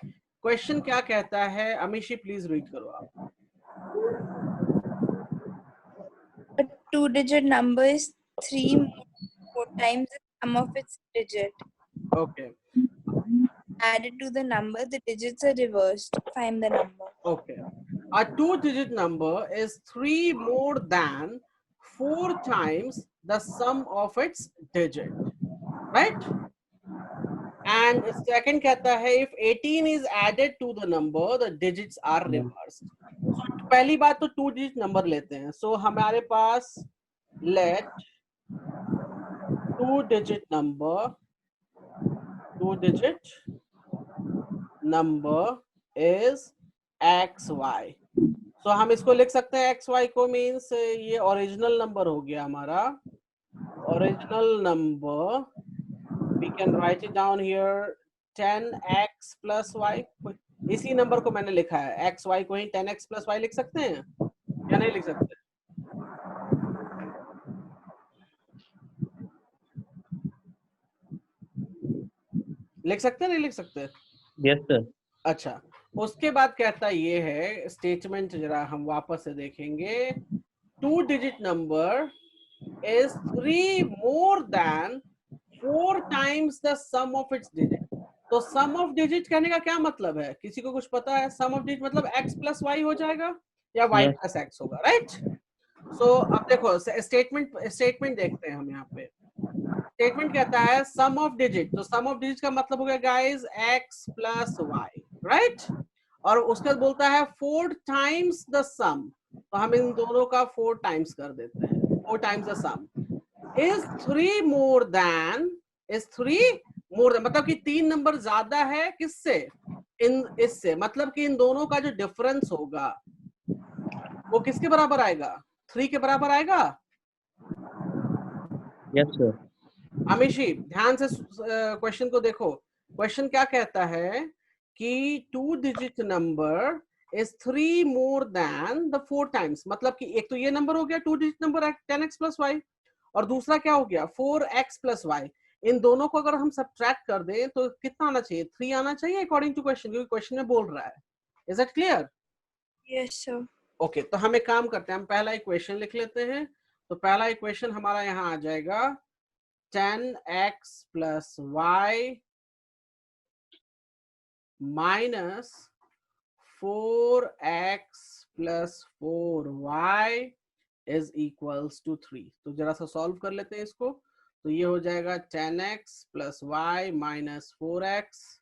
क्वेश्चन क्या कहता है, अमिशी प्लीज रीड करो आप। A two-digit number is 3 more times the sum of its digit. Okay. Added to the number, the digits are reversed. Find the number. Okay. A two-digit number is 3 more than 4 times the sum of its digit, right? And second कहता है if 18 is added to the number, the digits are reversed. So पहली बात तो two digit number लेते हैं. So हमारे पास let two digit number is xy. So हम इसको लिख सकते हैं xy को means ये original number हो गया हमारा. Original number, we can write it down here 10x plus y. इसी नंबर को मैंने लिखा है, xy को ही 10x plus y लिख सकते हैं या नहीं लिख सकते? लिख सकते नहीं लिख सकते? Yes sir. अच्छा, उसके बाद कहता ये है स्टेटमेंट, जरा हम वापस से देखेंगे. To digit number is 3 more than 4 times the sum of its digit. तो sum of digit कहने का क्या मतलब है? किसी को कुछ पता है? sum of digit मतलब x plus y हो जाएगा या y plus x होगा, right? So अब देखो स्टेटमेंट देखते हैं हम यहाँ पे. स्टेटमेंट कहता है sum of digit. तो sum of digit का मतलब हो गया guys x plus y, right? और उसके बाद बोलता है 4 times the sum. तो हम इन दोनों का 4 times कर देते हैं. 4 times the sum is 3 more than मतलब कि 3 नंबर ज्यादा है किससे? इससे, मतलब कि इन दोनों का जो डिफरेंस होगा वो किसके बराबर आएगा? 3 के बराबर आएगा. Yes sir. अमीशी ध्यान से क्वेश्चन को देखो. क्वेश्चन क्या कहता है कि 2 digit number is 3 more than the 4 times. मतलब कि एक तो ये नंबर हो गया 2 digit number 10x plus y, और दूसरा क्या हो गया 4x plus y. इन दोनों को अगर हम सब्ट्रैक्ट कर दें तो कितना आना चाहिए? 3 आना चाहिए अकॉर्डिंग टू क्वेश्चन, क्योंकि क्वेश्चन में बोल रहा है. Is it clear? Yes, sir. Okay, तो हम एक काम करते हैं, हम पहला इक्वेशन लिख लेते हैं. तो पहला इक्वेशन हमारा यहाँ आ जाएगा 10x plus y minus 4x plus 4y is equals to 3. तो जरा सा सॉल्व कर लेते हैं इसको. तो ये हो जाएगा 10x plus y minus 4x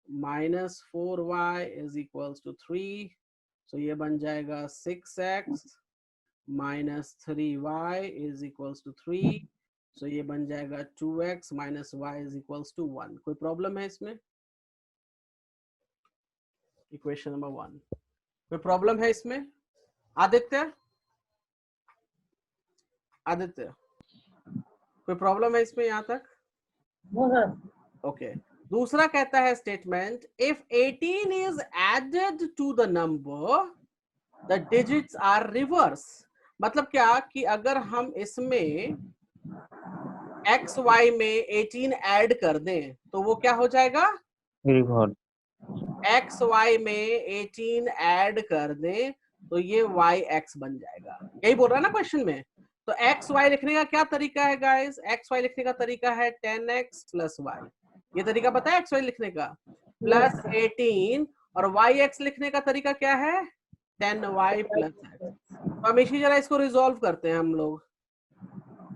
minus 4y is equals to 3. So ये बन जाएगा 6x minus 3y is equals to 3. So ये बन जाएगा 2x minus y is equals to 1. कोई प्रॉब्लम है इसमें? इक्वेशन नंबर 1 कोई प्रॉब्लम है इसमें? आदित्य कोई प्रॉब्लम है इसमें यहाँ तक? No sir. ओके. दूसरा कहता है statement if 18 is added to the number the digits are reverse. मतलब क्या कि अगर हम इसमें एक्स वाई में 18 ऐड कर दें तो वो क्या हो जाएगा? रिवर्स. एक्स वाई में 18 ऐड कर दें तो ये वाई एक्स बन जाएगा. यही बोल रहा है ना क्वेश्चन में. तो एक्स वाई लिखने का क्या तरीका है गाइस? एक्स वाई लिखने का तरीका है 10x प्लस वाई. ये तरीका पता है एक्स वाई लिखने का? प्लस 18. और वाई एक्स लिखने का तरीका क्या है? 10y plus x. तो हम इसी जरा इसको रिजॉल्व करते हैं. हम लोग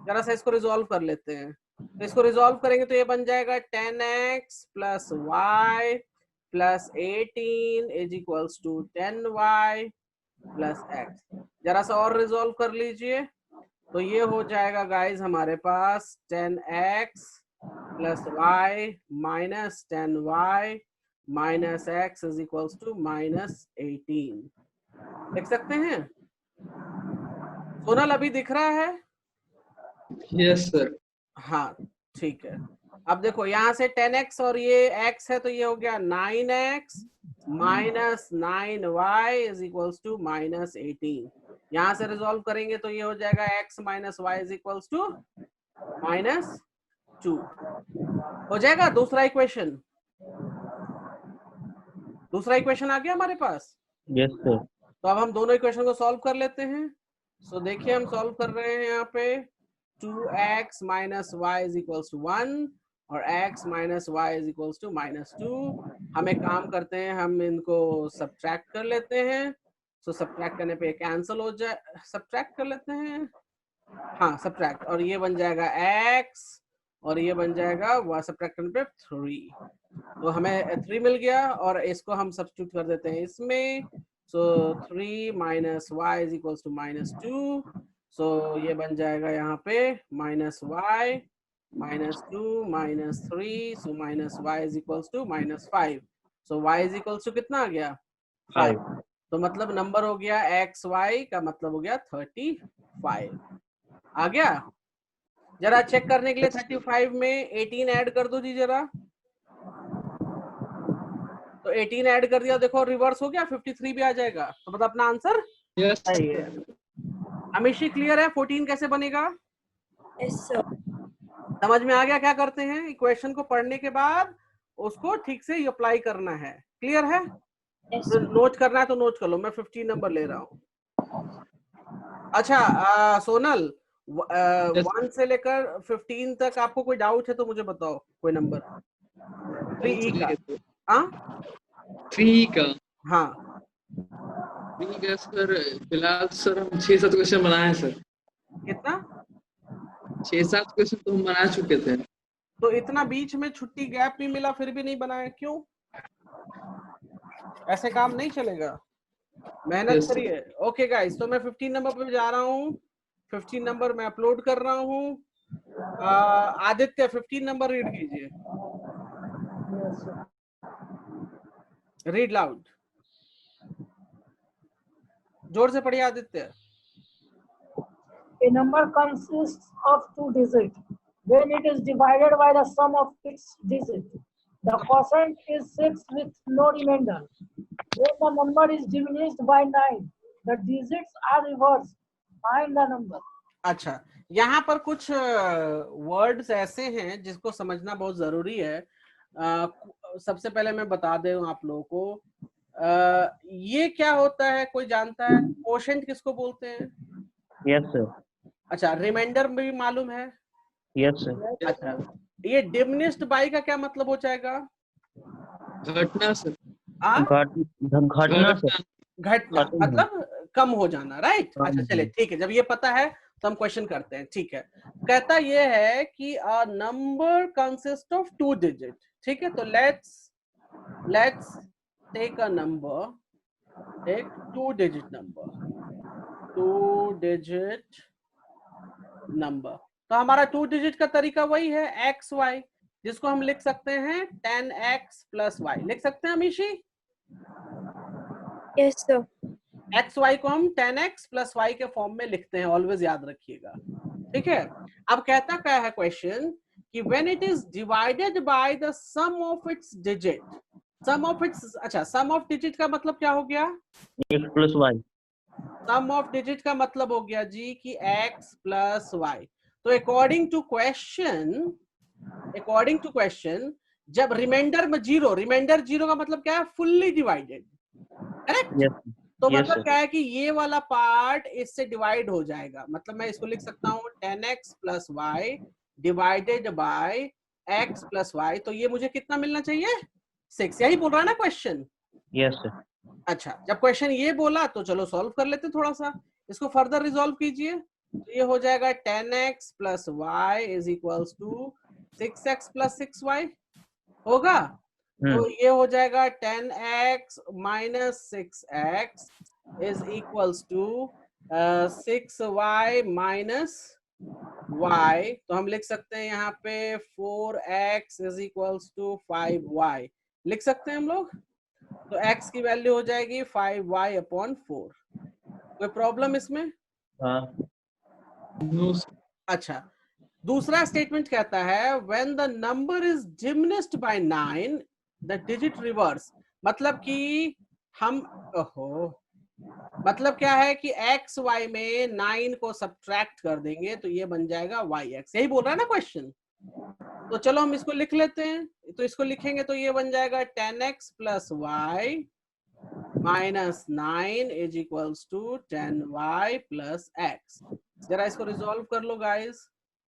जरा सा इसको रिजॉल्व कर लेते हैं. तो इसको रिजॉल्व करेंगे तो ये बन जाएगा 10x plus y plus 18 is equals to 10y plus x. जरा सा और रिजॉल्व कर लीजिए. तो ये हो जाएगा गाइस हमारे पास 10x plus y minus 10y minus x is equals to minus 18. देख सकते हैं? सोनल अभी दिख रहा है? Yes sir. हाँ ठीक है. अब देखो यहाँ से 10x और ये x है तो ये हो गया 9x minus 9y is equals to minus 18. यहाँ से रिजॉल्व करेंगे तो ये हो जाएगा x minus y is equals to minus 2. हो जाएगा दूसरा इक्वेशन. दूसरा इक्वेशन आ गया हमारे पास. Yes sir. तो अब हम दोनों इक्वेशन को सॉल्व कर लेते हैं. सो देखिए हम सॉल्व कर रहे हैं यहाँ पे 2x minus y is equals to 1 और x minus y is equals to -2। हम एक काम करते हैं, हम इनको सब्ट्रैक्ट कर लेते हैं। सो सब्ट्रैक्ट करने पे कैंसिल हो जाए, सब्ट्रैक्ट कर लेते हैं, हाँ सब्ट्रैक्ट, और ये बन जाएगा x और ये बन जाएगा y, सब्ट्रैक्ट करने पे 3। तो हमें 3 मिल गया और इसको हम सब्स्टिट्यूट कर देते हैं इसमें। So 3 minus y is equals to -2। So ये बन जाएगा यहाँ पे -y -2 -3। So -y is equals to -5। So y is equals to कितना आ गया 5। तो मतलब नंबर हो गया xy का मतलब हो गया 35 आ गया। जरा चेक करने के लिए 35 में 18 ऐड कर दो जी जरा। तो 18 ऐड कर दिया, देखो रिवर्स हो गया, 53 भी आ जाएगा। तो मतलब अपना आंसर यस सही है। हमेशा क्लियर है 14 कैसे बनेगा? Yes, sir. समझ में आ गया क्या करते हैं? इक्वेशन को पढ़ने के बाद उसको ठीक से अप्लाई करना है। क्लियर है? Yes, तो sir. नोट करना है तो नोट कर लो, मैं 15 नंबर ले रहा हूँ। अच्छा सोनल, 1 से लेकर 15 तक आपको कोई डाउट है तो मुझे बताओ, कोई नंबर 3E का। हाँ 3 का हाँ 3 का सर फिलहाल सर हम 6-7 क्वेश्चन बनाए हैं सर। कितना? 6-7 क्वेश्चन तो हम बना चुके थे। तो इतना बीच में छुट्टी गैप भी मिला फिर भी नहीं बनाया, क्यों? ऐसे काम नहीं चलेगा, मेहनत Yes, sir. करिए। ओके गाइस, तो मैं 15 नंबर पे जा रहा हूँ। 15 नंबर मैं अपलोड कर रहा हूँ। आदित्य 15 नंबर रीड कीजिए, Yes, sir. रीड लाउड, जोर से पढ़िए Aditya. A number consists of 2 digits. When it is divided by the sum of its digits, the quotient is 6 with no remainder. When the number is diminished by 9, the digits are reversed. Find the number. अच्छा, यहाँ पर कुछ words ऐसे हैं जिसको समझना बहुत जरूरी है। सबसे पहले मैं बता दूं आप लोगों को, ये क्या होता है, कोई जानता है? कोशेंट किसको बोलते हैं? Yes sir. अच्छा, रिमाइंडर भी मालूम है? Yes sir. अच्छा, ये डिमिनिश्ड बाय का क्या मतलब हो जाएगा? घटना सर। घटना सर। घटना खत्म मतलब कम हो जाना, राइट? कम अच्छा चले, हो। ठीक है, जब ये पता है तो हम क्वेश्चन करते हैं। ठीक है, कहता ये है कि a number consist of 2 digit. ठीक है, तो let's take a number, take 2 digit number, 2 digit number. तो हमारा 2 डिजिट का तरीका वही है, एक्स वाई, जिसको हम लिख सकते हैं 10x + y। लिख सकते हैं Amishi? Yes, sir. X y को हम 10x + y के फॉर्म में लिखते हैं, ऑलवेज याद रखिएगा। ठीक है, अब कहता क्या है क्वेश्चन कि when it is divided by the sum of its digit, sum of its, अच्छा sum of digit का मतलब क्या हो गया? x + y। Sum of digit का मतलब हो गया जी कि x + y। तो अकॉर्डिंग टू क्वेश्चन जब रिमाइंडर में जीरो, रिमाइंडर जीरो का मतलब क्या है? Fully divided, correct? यस तो यस मतलब सर। क्या है कि ये वाला पार्ट इससे डिवाइड हो जाएगा। मतलब मैं इसको लिख सकता हूँ 10x + y divided by x + y। तो ये मुझे कितना मिलना चाहिए? 6। यही बोल रहा है ना क्वेश्चन? Yes sir. अच्छा, जब क्वेश्चन ये बोला तो चलो सॉल्व कर लेते थोड़ा सा, इसको फर्दर रिजॉल्व कीजिए। तो ये हो जाएगा 10x + y is equals to 6x + 6y होगा। तो ये हो जाएगा 10x - 6x is equals to 6y - y। तो हम लिख सकते हैं यहाँ पे 4x is equals to 5y लिख सकते हैं हम लोग। तो x की वैल्यू हो जाएगी 5y/4। कोई प्रॉब्लम इसमें? हाँ। No sir. अच्छा, दूसरा स्टेटमेंट कहता है when the number is diminished by 9 the digit reverse. मतलब कि हम मतलब क्या है कि x y में 9 को सब्ट्रैक्ट कर देंगे तो ये बन जाएगा yx। यही बोल रहा है ना क्वेश्चन? तो चलो हम इसको लिख लेते हैं। तो इसको लिखेंगे तो ये बन जाएगा 10x + y minus 9 is equals to 10y plus x। जरा इसको रिजॉल्व कर लो गाइस।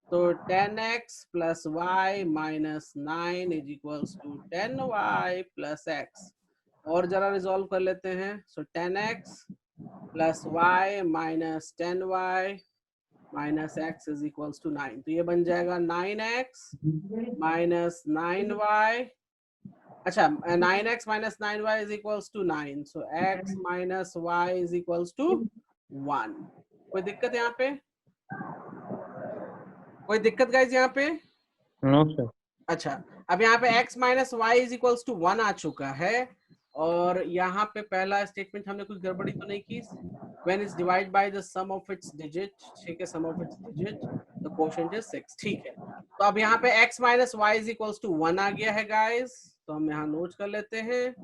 तो 10x plus y minus 9 is equals to 10y plus x। और जरा रिजॉल्व कर लेते हैं। So 10x plus y minus 10y minus x is equals to 9। तो ये बन जाएगा 9x माइनस 9y। अच्छा 9x minus 9y is equals to 9। So x minus y is equals to 1। कोई दिक्कत यहाँ पे? कोई दिक्कत गाइस यहाँ पे? No sir. अच्छा अब यहाँ पे x minus y is equals to 1 आ चुका है। और यहाँ पे पहला स्टेटमेंट हमने कुछ गड़बड़ी तो नहीं की? When is divided by the sum of its digit, ठीक है, sum of its digit, the quotient is 6, ठीक है। तो अब यहाँ पे x minus y is equals to 1 आ गया है गाइस। तो हम यहाँ नोट कर लेते हैं।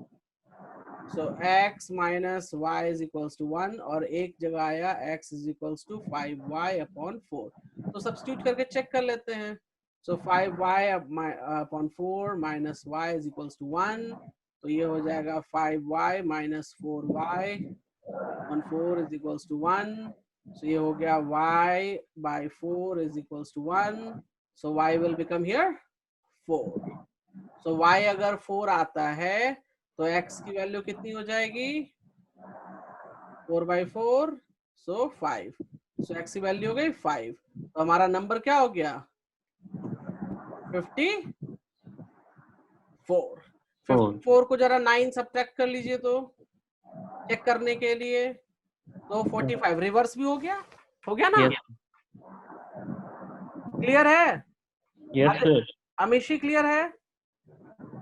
So x minus y is equals to 1 और एक जगह आया x is equals to 5y upon 4। तो सब्स्टिट्यूट करके चेक कर लेते हैं। So 5y upon 4 minus y is equals to 1। तो ये हो जाएगा 5y minus 4y on 4 is equals to 1. So ये हो गया y by 4 is equals to 1. So y will become here 4. So y अगर 4 आता है तो x की वैल्यू कितनी हो जाएगी? 4 by 4 so 5. So x की वैल्यू हो गई 5। तो हमारा नंबर क्या हो गया? 54। 54 को जरा 9 सब्ट्रैक्ट कर लीजिए तो चेक करने के लिए। तो 45 रिवर्स भी हो गया ना? क्लियर है? Yes sir. अमीशी क्लियर है?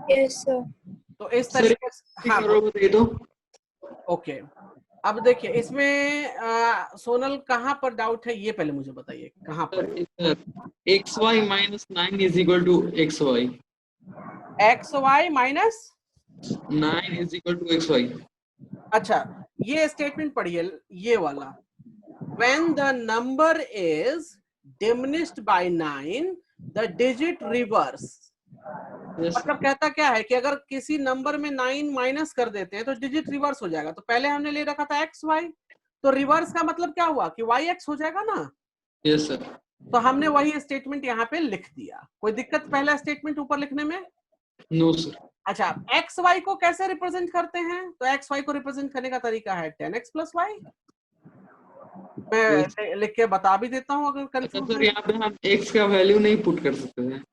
Yes, sir. तो इस तरीके से हाँ दे दो। ओके। अब देखिए इसमें सोनल कहाँ पर डाउट है ये पहले मुझे बताइए, कहाँ पर? xy minus 9 is equal to xy। xy minus 9 is equal to xy। अच्छा ये स्टेटमेंट पढ़िए, ये वाला। When the number is diminished by 9, the digit reverse। मतलब कहता क्या है कि अगर किसी नंबर में 9 माइनस कर देते हैं तो डिजिट रिवर्स हो जाएगा। तो पहले हमने ले रखा था एक्स वाई, तो रिवर्स का मतलब क्या हुआ कि वाई एक्स हो जाएगा ना? Yes sir. तो हमने वही स्टेटमेंट यहाँ पे लिख दिया। कोई दिक्कत पहला स्टेटमेंट ऊपर लिखने में? No sir. अच्छा एक्स वाई को कैसे रिप्रेजेंट करते हैं? तो एक्स वाई को रिप्रेजेंट करने का तरीका है 10x प्लस वाई। मैं लिख के बता भी देता हूँ अगर कंफ्यूज सर यहाँ पे हम x का वैल्यू नहीं पुट कर सकते हैं।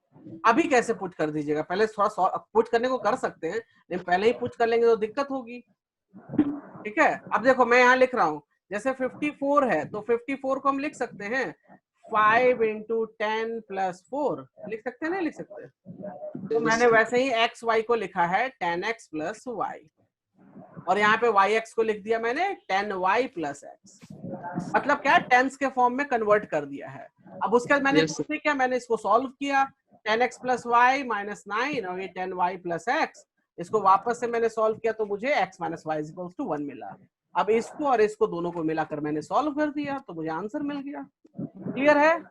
अभी कैसे पुट कर दीजिएगा? पहले थोड़ा पुट करने को कर सकते हैं, लेकिन पहले ही पुट कर लेंगे तो दिक्कत होगी। ठीक है, अब देखो मैं यहाँ लिख रहा हूँ, जैसे 54 है तो 54 को हम लिख सकते हैं 5 into 10 plus 4। लिख सकते हैं नहीं लिख सकते? तो मैंने वैसे ही एक्स वाई को लिखा है 10x plus y, और यहाँ पे yx को लिख दिया मैंने 10y plus x। मतलब क्या, टेंस के फॉर्म में कन्वर्ट कर दिया है। अब उसके बाद मैंने क्या, मैंने इसको सॉल्व किया 10x plus y minus 9 और ये 10y plus x, इसको वापस से मैंने सॉल्व किया तो मुझे x minus y is equals to 1 मिला। अब इसको और इसको दोनों को मिलाकर मैंने सॉल्व कर दिया तो मुझे आंसर मिल गया। क्लियर है?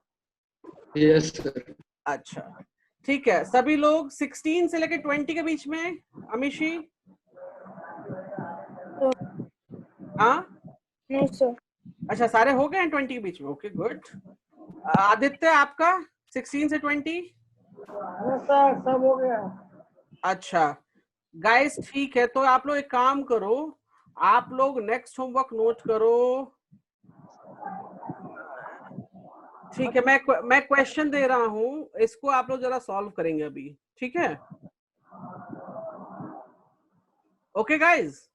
Yes sir. अच्छा ठीक है, सभी लोग 16 से लेकर 20 के बीच में? अमीशी? हाँ No, sir. अच्छा सारे हो गए हैं 20 के बीच में? Okay good. आदित्य आपका 16 से 20? सर सब हो गया। अच्छा गाइस ठीक है, तो आप लोग एक काम करो, आप लोग नेक्स्ट होमवर्क नोट करो। ठीक है, मैं क्वेश्चन दे रहा हूँ, इसको आप लोग जरा सॉल्व करेंगे अभी, ठीक है? Okay guys?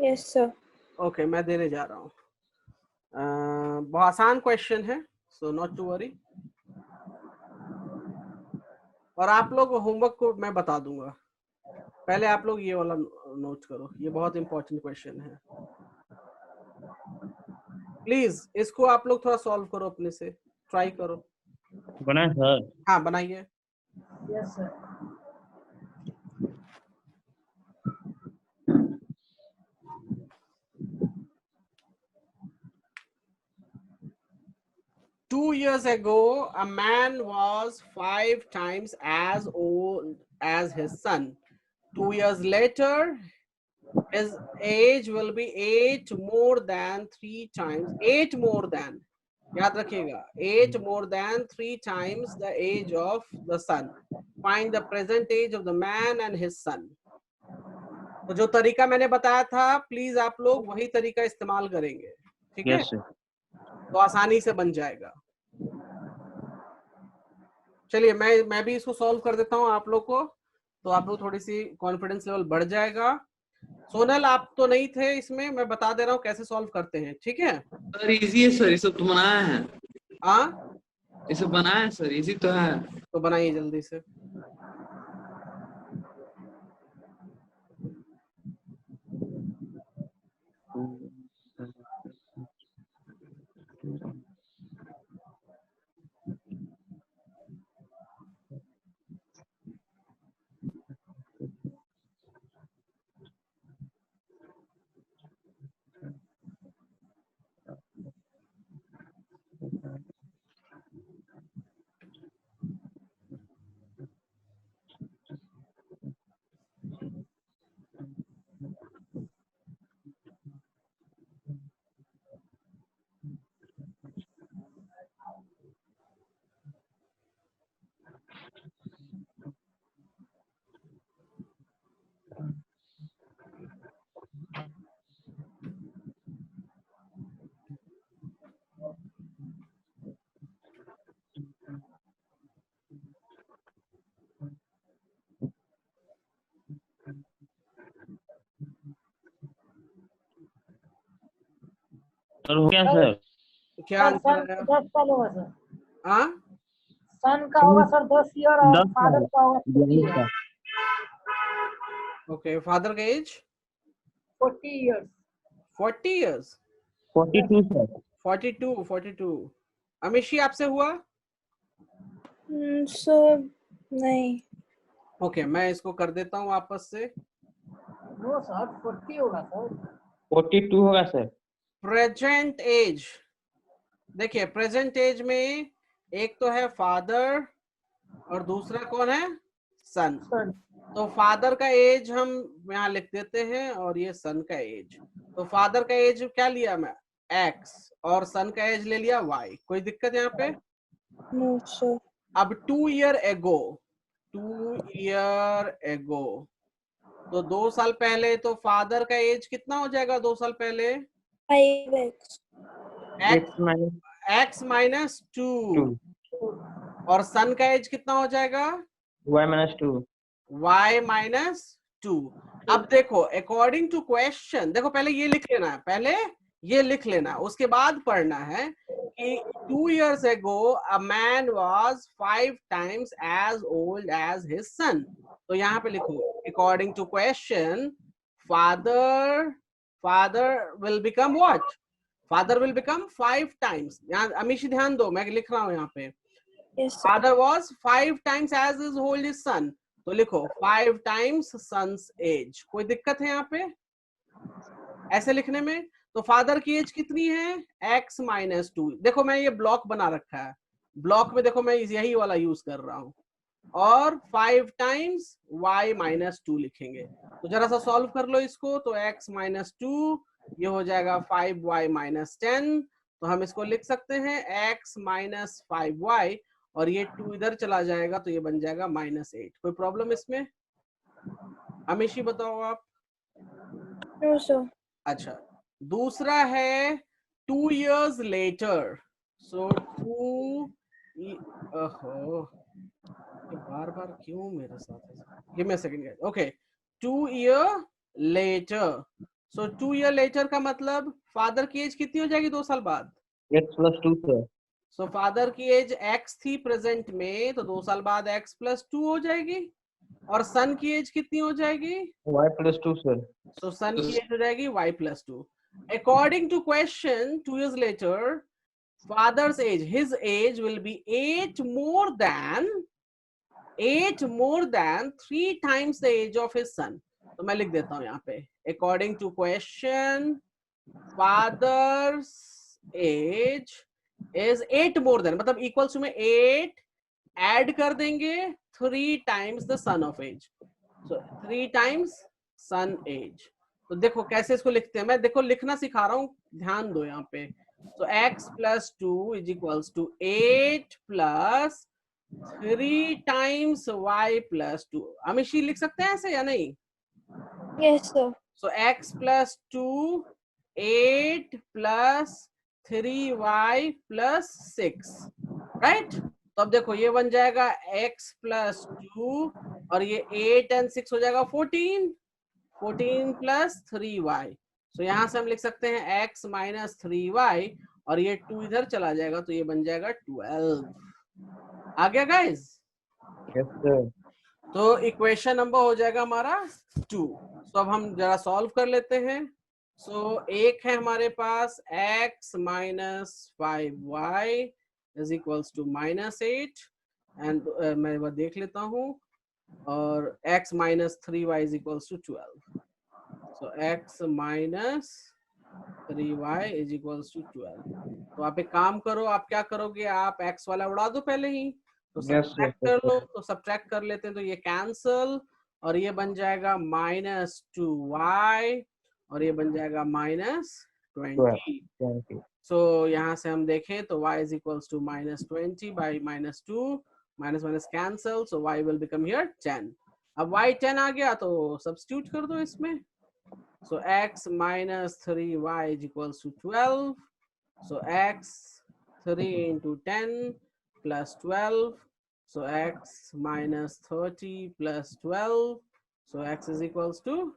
Yes, sir. Okay मैं देने जा रहा हूँ। बहुत आसान क्वेश्चन है, सो नॉट टू वरी। और आप लोग होमवर्क को मैं बता दूंगा, पहले आप लोग ये वाला नोट करो, ये बहुत इंपॉर्टेंट क्वेश्चन है। प्लीज इसको आप लोग थोड़ा सॉल्व करो, अपने से ट्राई करो। बना सर? हाँ बनाइए। Yes sir. Two years ago, a man was 5 times as old as his son. 2 years later, his age will be 8 more than 3 times. 8 more than. याद रखिएगा, 8 more than 3 times the age of the son. Find the present age of the man and his son. तो जो तरीका मैंने बताया था, please आप लोग वही तरीका इस्तेमाल करेंगे, ठीक है? Yes sir. तो आसानी से बन जाएगा। चलिए मैं भी इसको सॉल्व कर देता हूँ आप लोग को, तो आप लोग थोड़ी सी कॉन्फिडेंस लेवल बढ़ जाएगा। सोनल आप तो नहीं थे इसमें, मैं बता दे रहा हूँ कैसे सॉल्व करते हैं, ठीक है? सर इजी है सर, ये सब तो बनाया है। हाँ, ये सब बनाया है सर, इजी तो है। तो बनाइए जल्दी से। सर हो गया सर? क्या आंसर सन है? 10 साल होगा सर। हाँ, सन का होगा सर 10 ईयर और 10 फादर का होगा 40 साल years. ओके। फादर का एज 40 years. 40 years। 42 सर। 42। अमिशी आपसे हुआ? सर नहीं। ओके, मैं इसको कर देता हूँ वापस से। नो सर 40 होगा सर। 42 होगा सर। प्रेजेंट एज, देखिए प्रेजेंट एज में एक तो है फादर और दूसरा कौन है? सन। सन तो फादर का एज हम यहाँ लिख देते हैं और ये सन का एज। तो फादर का एज क्या लिया मैं? x, और सन का एज ले लिया y। कोई दिक्कत यहाँ पे? No sir. अब 2 year ago, तो 2 साल पहले, तो फादर का एज कितना हो जाएगा 2 साल पहले? 5x। x minus 2। और सन का एज कितना हो जाएगा? y-2। y minus 2। अब देखो अकॉर्डिंग टू क्वेश्चन, देखो पहले ये लिख लेना है, पहले ये लिख लेना, उसके बाद पढ़ना है कि 2 years ago a man was 5 times as old as his son। तो यहाँ पे लिखो according to question father will become what? Father will become 5 times। यहाँ अमीशी ध्यान दो, मैं लिख रहा हूँ यहाँ पे। Yes, sir. Father was 5 times as is old his son। तो लिखो 5 times son's age। कोई दिक्कत है यहाँ पे ऐसे लिखने में? तो फादर की एज कितनी है? x minus 2। देखो मैं ये ब्लॉक बना रखा है, ब्लॉक में देखो मैं यही वाला यूज कर रहा हूँ, और 5 टाइम्स y माइनस 2 लिखेंगे। तो जरा सा सॉल्व कर लो इसको। तो x माइनस 2 ये हो जाएगा 5y माइनस 10। तो हम इसको लिख सकते हैं x माइनस 5y, और ये 2 इधर चला जाएगा तो ये बन जाएगा माइनस 8। कोई प्रॉब्लम इसमें? अमीशी बताओ आप। No, sir. अच्छा, दूसरा है 2 years later। सो 2 ओहो, बार बार क्यों मेरे साथ है? Give me a second guys. Okay, 2 year later। So 2 year later का मतलब फादर की एज कितनी हो जाएगी 2 साल बाद? x + 2 sir. सो फादर की एज x थी प्रेजेंट में, तो 2 साल बाद x + 2 हो जाएगी। और सन की एज कितनी हो जाएगी? y + 2 sir. So son की एज हो जाएगी y + 2। According to question, 2 years later, father's age, his age will be 8 more than 3 times the age of his son। तो मैं लिख देता हूँ यहाँ पे according to question, father's age is 8 more than, मतलब equals में 8 ऐड कर देंगे 3 times the son of age। So 3 times son age. तो देखो कैसे इसको लिखते हैं, मैं देखो लिखना सिखा रहा हूँ, ध्यान दो यहाँ पे। So x + 2 is equals to 8 + 3 times y + 2। Amishi लिख सकते हैं ऐसे या नहीं? Yes, sir. So x + 2, 8 + 3y + 6, right? तो अब देखो ये बन जाएगा x + 2 और ये 8 and 6 हो जाएगा 14, 14 + 3y। सो यहाँ से हम लिख सकते हैं x - 3y और ये 2 इधर चला जाएगा तो ये बन जाएगा 12। आ गया गाइस? Yes sir. तो इक्वेशन नंबर हो जाएगा हमारा 2। तो अब हम जरा सॉल्व कर लेते हैं। सो एक है हमारे पास x - 5y is equals to -8 and मैं वो देख लेता हूँ, और x - 3y is equals to 12। So x - 3y is equals to 12। तो आप एक काम करो, आप क्या करोगे, आप x वाला उड़ा दो पहले ही, तो सब्ट्रैक्ट कर लो। तो सब्ट्रैक्ट कर लेते हैं तो ये कैंसल और ये बन जाएगा -2y और ये बन जाएगा -20। सो यहाँ से हम देखें तो y is equals to -20 by -2, minus cancel, so y will become here 10। अब y 10 आ गया तो सब्स्टिट्यूट कर दो इसमें। So x - 3y is equals to 12। So x 3 into 10 plus 12. So x minus 30 plus 12. So x is equals to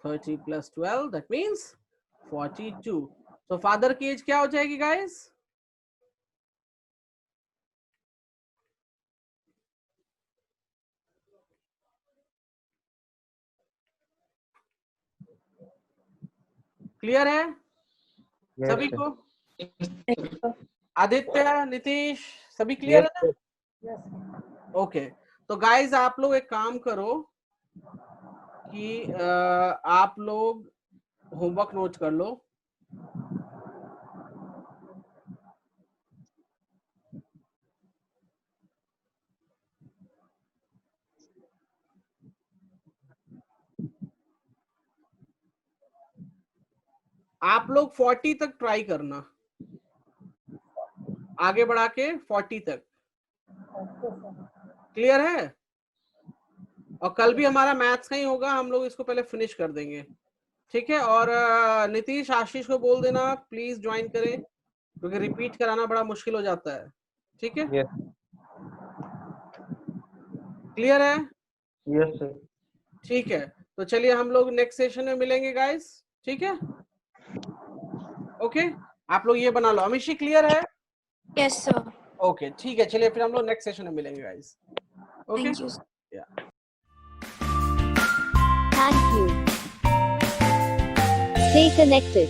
30 plus 12. That means 42. So father की as क्या हो जाएगी guys? क्लियर है सभी को? आदित्य, नीतीश, सभी क्लियर है ना? Yes. ओके, तो गाइज आप लोग एक काम करो कि आप लोग होमवर्क नोट कर लो। आप लोग 40 तक ट्राई करना, आगे बढ़ा के 40 तक। Okay, sir. क्लियर है? और कल भी हमारा मैथ्स का ही होगा, हम लोग इसको पहले फिनिश कर देंगे, ठीक है? और नीतीश, आशीष को बोल देना प्लीज ज्वाइन करें, क्योंकि रिपीट कराना बड़ा मुश्किल हो जाता है, ठीक है? यस क्लियर है? Yes sir. ठीक है, तो चलिए हम लोग नेक्स्ट सेशन में मिलेंगे गाइस, ठीक है? ओके, आप लोग ये बना लो। अमिशी क्लियर है? Yes, sir. ओके, ठीक है, चलिए फिर हम लोग नेक्स्ट सेशन में मिलेंगे गाइस। Okay, Thank you. या Thank you. Stay connected.